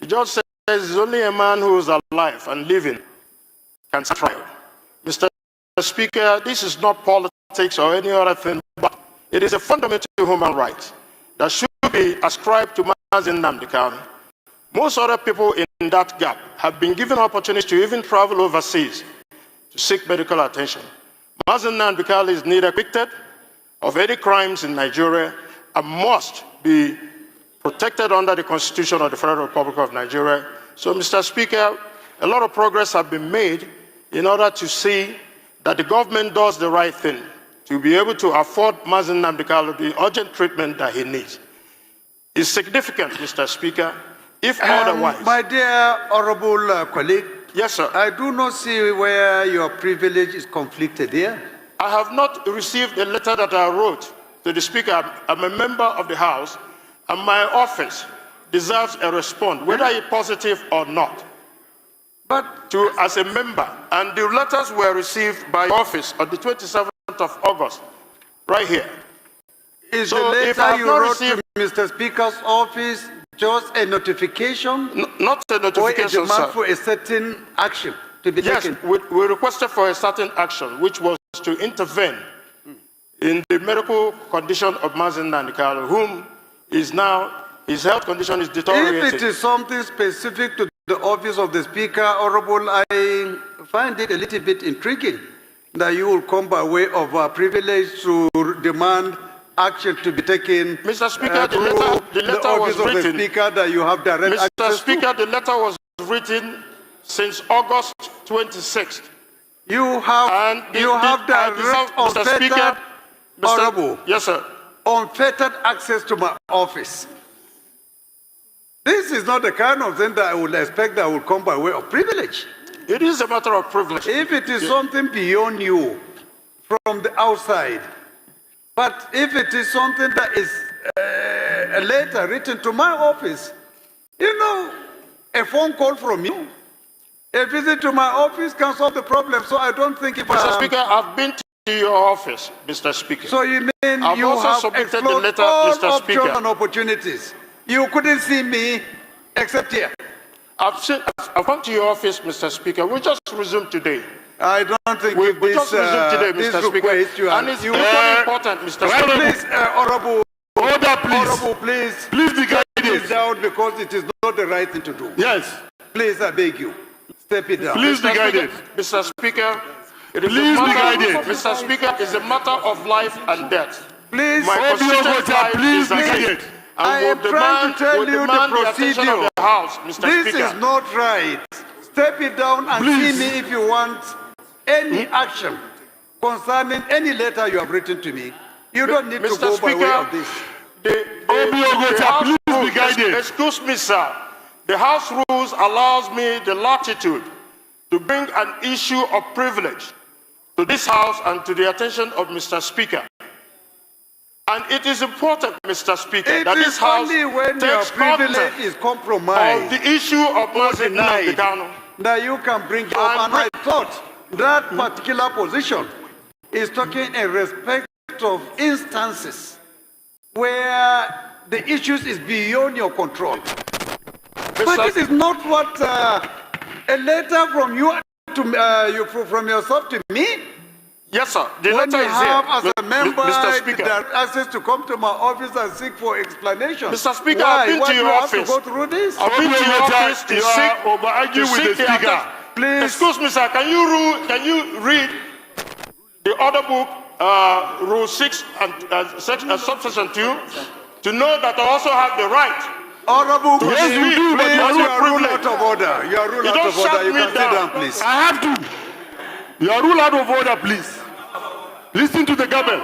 The judge says, "It's only a man who is alive and living can stand trial." Mr. Speaker, this is not politics or any other thing, but it is a fundamental human right that should be ascribed to Mazen Nnamdi Kanu. Most other people in that gap have been given opportunities to even travel overseas to seek medical attention. Mazen Nnamdi Kanu is neither convicted of any crimes in Nigeria and must be protected under the Constitution of the Federal Republic of Nigeria. So, Mr. Speaker, a lot of progress has been made in order to see that the government does the right thing to be able to afford Mazen Nnamdi Kanu the urgent treatment that he needs. It's significant, Mr. Speaker, if otherwise. My dear honorable colleague, yes, sir. I do not see where your privilege is conflicted here. I have not received a letter that I wrote to the Speaker. I'm a member of the House, and my office deserves a response, whether it's positive or not. But as a member, and the letters were received by office on the 27th of August, right here. Is the letter you wrote to Mr. Speaker's office just a notification? Not a notification, or a demand sir. for a certain action to be taken? Yes, we requested for a certain action, which was to intervene in the medical condition of Mazen Nnamdi Kanu, whom is now, his health condition is deteriorating. If it is something specific to the office of the Speaker, Honorable, I find it a little bit intriguing that you will come by way of a privilege to demand action to be taken. Mr. Speaker, the letter office was of written. The Speaker that you have direct Mr. access Speaker, to. the letter was written since August 26th. You have direct, unfettered, Honorable. Yes, sir. Unfettered access to my office. This is not the kind of thing that I would expect that will come by way of privilege. It is a matter of privilege. If it is something beyond you, from the outside, but if it is something that is a letter written to my office, you know, a phone call from you, a visit to my office can solve the problem. So I don't think if Mr. Speaker, I've been to your office, Mr. Speaker. So you mean I've you also have submitted the explored letter, all Mr. options Speaker. and opportunities. You couldn't see me except here. I've come to your office, Mr. Speaker. We just resumed today. I don't think we just resumed today, Mr. Speaker. And it's equally important, Mr. Speaker. Please, Honorable. Order, please. Honorable, please. Please be guided. Step it down because it is not the right thing to do. Yes. Please, I beg you. Step it down. Please be guided. Mr. Speaker, it is Please be guided. Mr. Speaker, it's a matter of life and death. Please, my constituent right please is be guided. I am trying to tell you the procedure. Of the House, Mr. This Speaker. is not right. Step it down and Please. see me if you want any action concerning any letter you have written to me. You don't need Mr. to go Speaker, by way of this. Please be guided. Excuse me, sir. The House rules allows me the latitude to bring an issue of privilege to this House and to the attention of Mr. Speaker. And it is important, Mr. Speaker, that this House only when your takes privilege is compromised of the issue of Mazen Nnamdi Kanu that you can bring it up. And I thought that particular position is talking in respect of instances where the issues is beyond your control. But this is not what a letter from you to from yourself to me. Yes, sir. The when letter you is have, here, as a member, Mr. Speaker. access to come to my office and seek for explanation. Mr. Speaker, Why? I've been Why to do your you office. have to go through this? I've been to your office to with the Speaker. Please. Excuse me, sir. Can you read the order book Rule 6 and subsection 2 to know that I also have the right. Honorable, Yes, you do, but please, you you are ruled out of order. You are ruled out of order. You can sit down, please. I have to. You are ruled out of order, please. Listen to the government.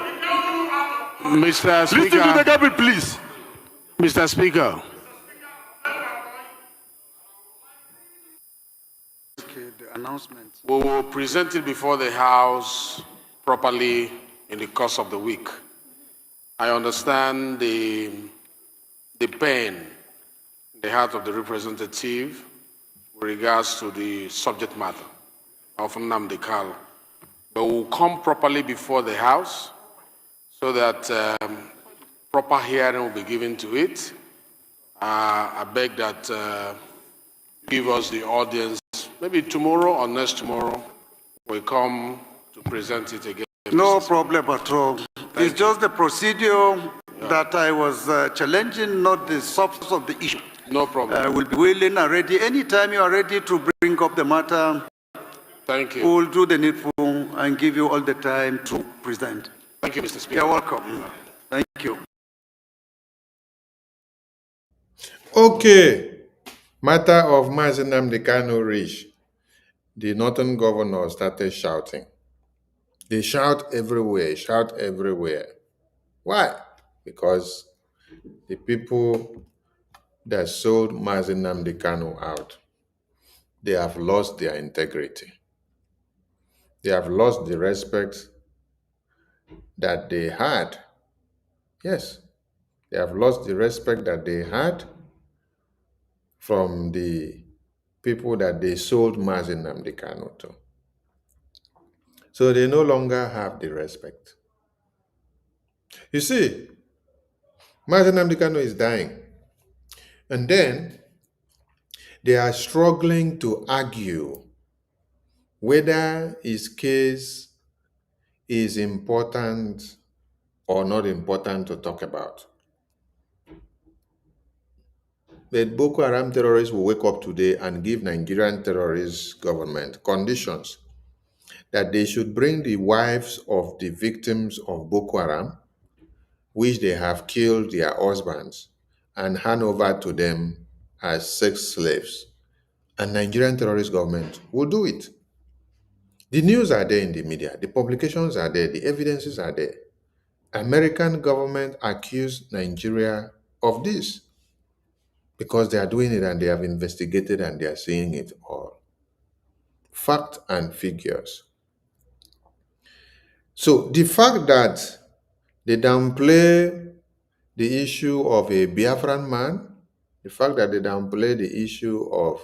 Mr. Speaker. Listen to the government, please. Mr. Speaker. Okay, the announcement. We will present it before the House properly in the course of the week. I understand the pain in the heart of the representative with regards to the subject matter of Nnamdi Kanu, but we'll come properly before the House so that proper hearing will be given to it. I beg that give us the audience, maybe tomorrow or next tomorrow, we'll come to present it again. No problem at all. It's just the procedure that I was challenging, not the substance of the issue. No problem. I will be willing and ready. Anytime you are ready to bring up the matter, thank you. we will do the needful and give you all the time to present. Thank you, Mr. Speaker. You're welcome. Thank you. Okay. Matter of Mazi Nnamdi Kanu reach. The northern governor started shouting. They shout everywhere. Why? Because the people that sold Mazi Nnamdi Kanu out, they have lost their integrity. They have lost the respect that they had. Yes, they have lost the respect that they had from the people that they sold Mazi Nnamdi Kanu to. So they no longer have the respect. You see, Mazi Nnamdi Kanu is dying. And then they are struggling to argue whether his case is important or not important to talk about. But Boko Haram terrorists will wake up today and give Nigerian terrorist government conditions that they should bring the wives of the victims of Boko Haram, which they have killed their husbands, and hand over to them as sex slaves. And Nigerian terrorist government will do it. The news are there in the media, the publications are there, the evidences are there. American government accused Nigeria of this because they are doing it and they have investigated and they are seeing it all. Fact and figures. So the fact that they downplay the issue of a Biafran man, the fact that they downplay the issue of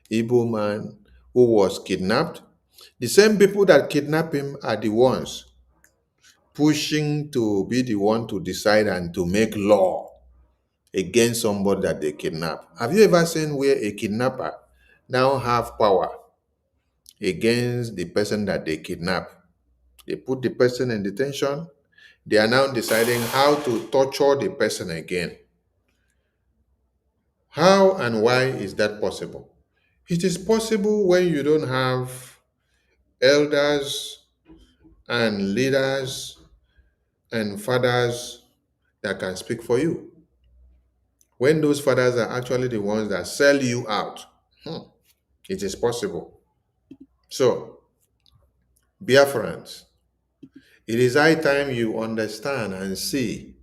Igbo man who was kidnapped, the same people that kidnap him are the ones pushing to be the one to decide and to make law against somebody that they kidnap. Have you ever seen where a kidnapper now have power against the person that they kidnap? They put the person in detention. They are now deciding how to torture the person again. How and why is that possible? It is possible when you don't have elders and leaders and fathers that can speak for you. When those fathers are actually the ones that sell you out, it is possible. So, Biafrans, it is high time you understand and see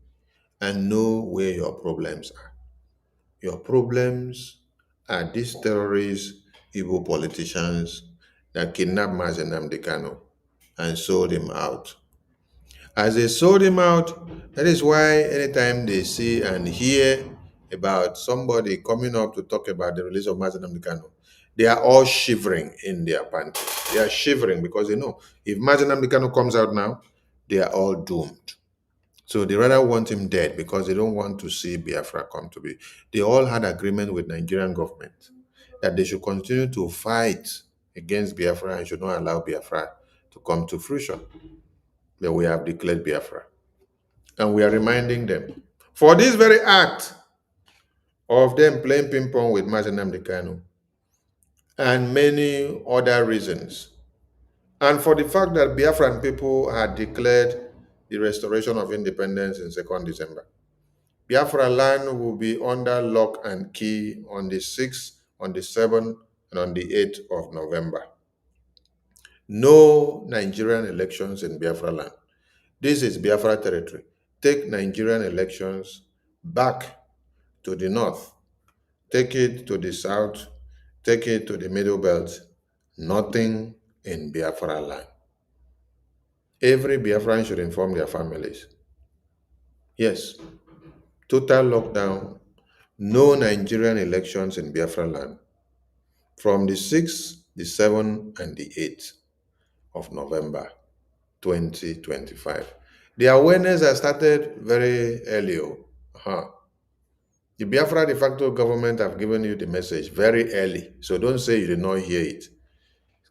and know where your problems are. Your problems are these terrorist Igbo politicians that kidnapped Mazi Nnamdi Kanu and sold him out. As they sold him out, that is why anytime they see and hear about somebody coming up to talk about the release of Mazi Nnamdi Kanu, they are all shivering in their panties. They are shivering because they know if Mazi Nnamdi Kanu comes out now, they are all doomed. So they rather want him dead because they don't want to see Biafra come to be. They all had agreement with Nigerian government that they should continue to fight against Biafra and should not allow Biafra to come to fruition. But we have declared Biafra. And we are reminding them, for this very act of them playing ping pong with Mazi Nnamdi Kanu and many other reasons, and for the fact that Biafran people had declared the restoration of independence in 2nd December. Biafra land will be under lock and key on the 6th, on the 7th, and on the 8th of November. No Nigerian elections in Biafra land. This is Biafra territory. Take Nigerian elections back to the north. Take it to the south. Take it to the middle belt. Nothing in Biafra land. Every Biafran should inform their families. Yes, total lockdown, no Nigerian elections in Biafra land from the 6th, the 7th, and the 8th of November 2025. The awareness has started very early. The Biafra de facto government have given you the message very early, so don't say you did not hear it.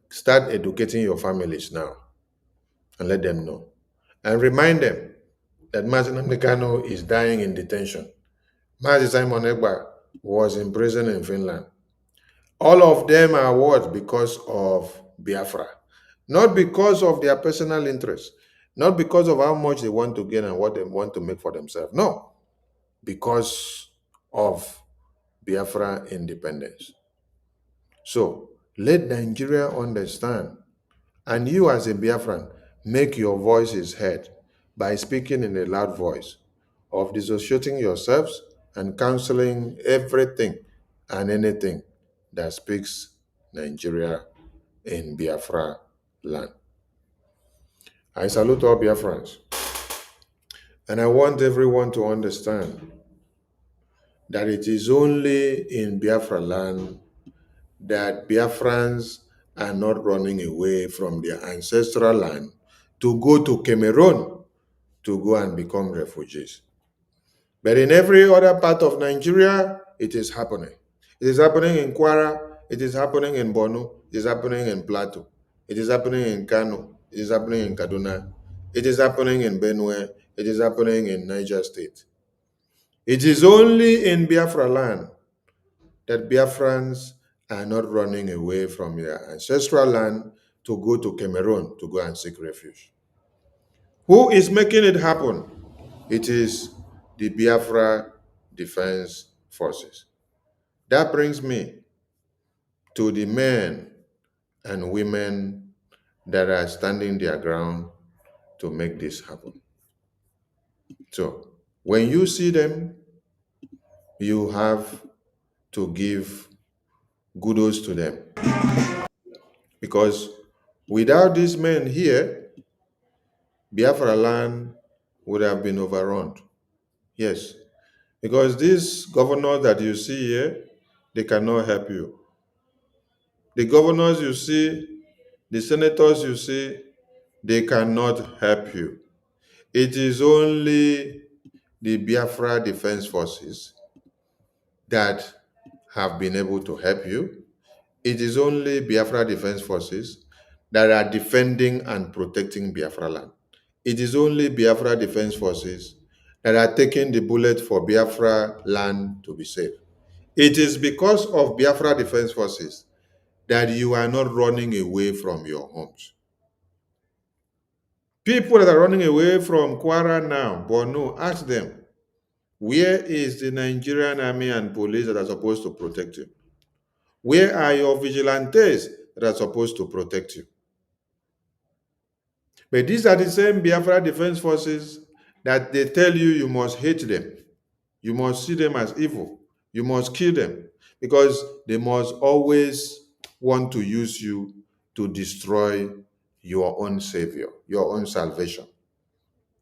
Start educating your families now and let them know. And remind them that Mazi Nnamdi Kanu is dying in detention. Mazi Simon Ekpa was in prison in Finland. All of them are what? Because of Biafra. Not because of their personal interests. Not because of how much they want to gain and what they want to make for themselves. No. Because of Biafra independence. So, let Nigeria understand. And you as a Biafran, make your voices heard by speaking in a loud voice of dissociating yourselves and canceling everything and anything that speaks Nigeria in Biafra land. I salute all Biafrans. And I want everyone to understand that it is only in Biafra land that Biafrans are not running away from their ancestral land to go to Cameroon to go and become refugees. But in every other part of Nigeria, it is happening. It is happening in Kwara, it is happening in Borno, it is happening in Plateau, it is happening in Kano, it is happening in Kaduna, it is happening in Benue, it is happening in Niger State. It is only in Biafra land that Biafrans are not running away from their ancestral land to go to Cameroon to go and seek refuge. Who is making it happen? It is the Biafra Defense Forces. That brings me to the men and women that are standing their ground to make this happen. So, when you see them, you have to give kudos to them. Because without these men here, Biafra land would have been overrun. Yes. Because these governors that you see here, they cannot help you. The governors you see, the senators you see, they cannot help you. It is only the Biafra Defense Forces that have been able to help you. It is only Biafra Defense Forces that are defending and protecting Biafra land. It is only Biafra Defense Forces that are taking the bullet for Biafra land to be safe. It is because of Biafra Defense Forces that you are not running away from your homes. People that are running away from Kwara now, Borno, ask them, where is the Nigerian army and police that are supposed to protect you? Where are your vigilantes that are supposed to protect you? But these are the same Biafra Defense Forces that they tell you you must hate them. You must see them as evil. You must kill them because they must always want to use you to destroy your own savior, your own salvation.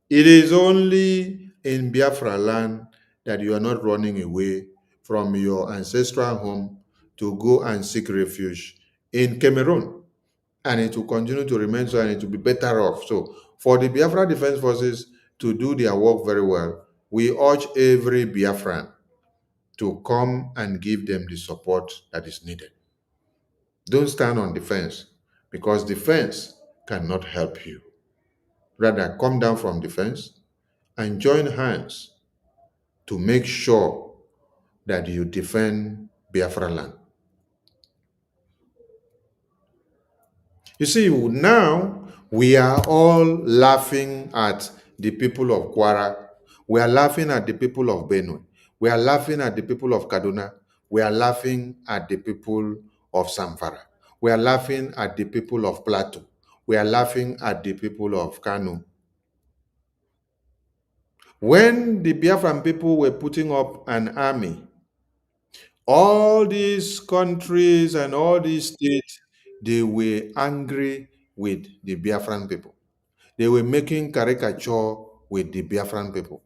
It is only in Biafra land that you are not running away from your ancestral home to go and seek refuge in Cameroon. And it will continue to remain so, and it will be better off. So for the Biafra Defense Forces to do their work very well, we urge every Biafran to come and give them the support that is needed. Don't stand on the fence, because the fence cannot help you. Rather, come down from the fence and join hands to make sure that you defend Biafra land. You see, now we are all laughing at the people of Kwara. We are laughing at the people of Benue. We are laughing at the people of Kaduna. We are laughing at the people of Zamfara. We are laughing at the people of Plateau. We are laughing at the people of Kano. When the Biafran people were putting up an army, all these countries and all these states, they were angry with the Biafran people. They were making caricature with the Biafran people.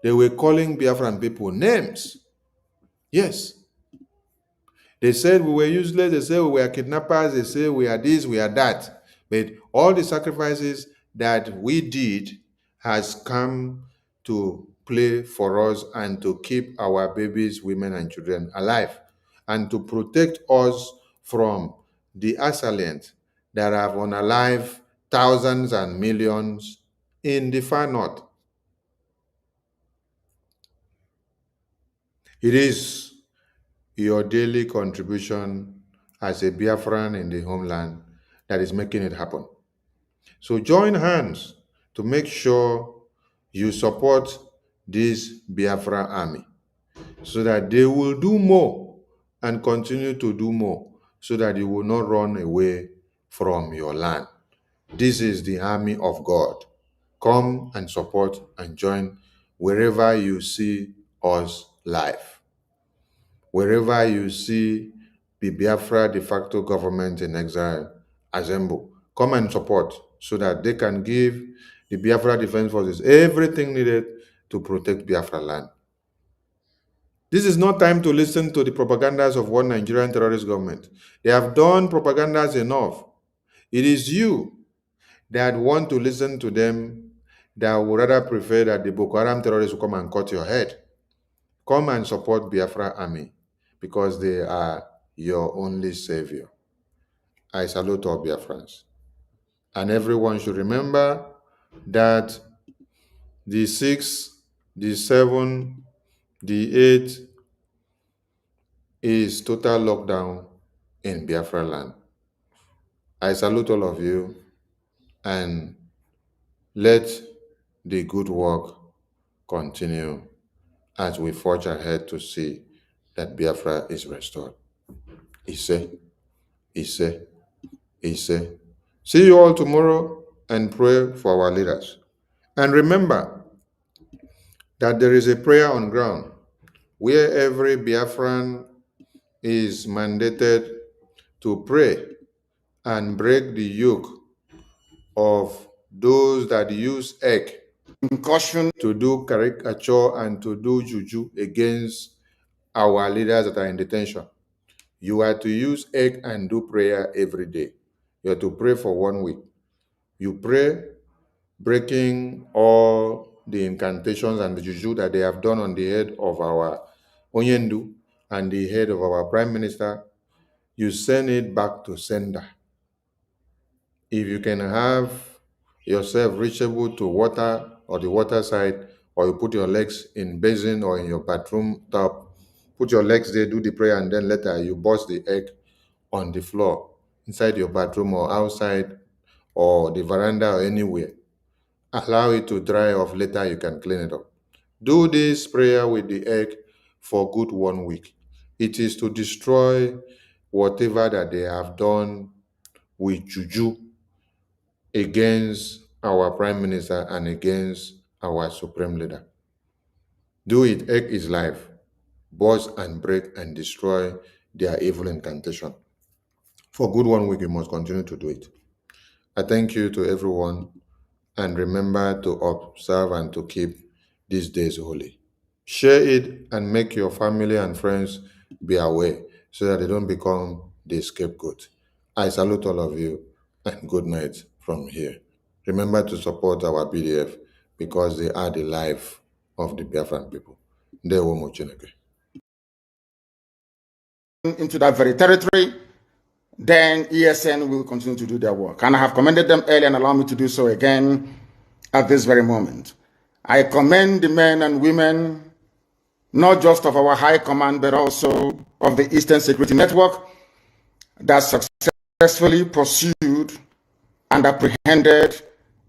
They were calling Biafran people names. Yes. They said we were useless. They said we were kidnappers. They said we are this, we are that. But all the sacrifices that we did has come to play for us and to keep our babies, women, and children alive, and to protect us from the assailants that have unalived thousands and millions in the far north. It is your daily contribution as a Biafran in the homeland that is making it happen. So join hands to make sure you support this Biafra army so that they will do more and continue to do more so that you will not run away from your land. This is the army of God. Come and support and join wherever you see us live. Wherever you see the Biafra de facto government in exile assemble, come and support so that they can give the Biafra Defense Forces everything needed to protect Biafra land. This is not time to listen to the propagandas of one Nigerian terrorist government. They have done propagandas enough. It is you that want to listen to them that would rather prefer that the Boko Haram terrorists will come and cut your head. Come and support Biafra army because they are your only savior. I salute all Biafrans. And everyone should remember that the 6th, the 7th, the 8th is total lockdown in Biafra land. I salute all of you and let the good work continue as we forge ahead to see that Biafra is restored. Ise, Ise, Ise. See you all tomorrow and pray for our leaders. And remember that there is a prayer on ground where every Biafran is mandated to pray and break the yoke of those that use egg to do caricature and to do juju against our leaders that are in detention. You are to use egg and do prayer every day. You are to pray for 1 week. You pray, breaking all the incantations and the juju that they have done on the head of our Onyendu and the head of our Prime Minister. You send it back to sender. If you can have yourself reachable to water or the water side, or you put your legs in basin or in your bathroom tub, put your legs there, do the prayer, and then later you burst the egg on the floor, inside your bathroom or outside or the veranda or anywhere. Allow it to dry off, later you can clean it up. Do this prayer with the egg for good 1 week. It is to destroy whatever that they have done with juju against our Prime Minister and against our Supreme Leader. Do it. Egg is life. Burst and break and destroy their evil incantation. For good 1 week, you must continue to do it. I thank you to everyone, and remember to observe and to keep these days holy. Share it and make your family and friends be aware so that they don't become the scapegoat. I salute all of you and good night from here. Remember to support our BDF because they are the life of the Biafran people. Into that very territory, then ESN will continue to do their work. And I have commended them earlier and allow me to do so again at this very moment. I commend the men and women, not just of our high command, but also of the Eastern Security Network that successfully pursued and apprehended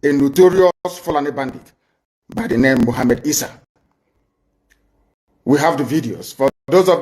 a notorious Fulani bandit by the name Mohammed Issa. We have the videos. For those of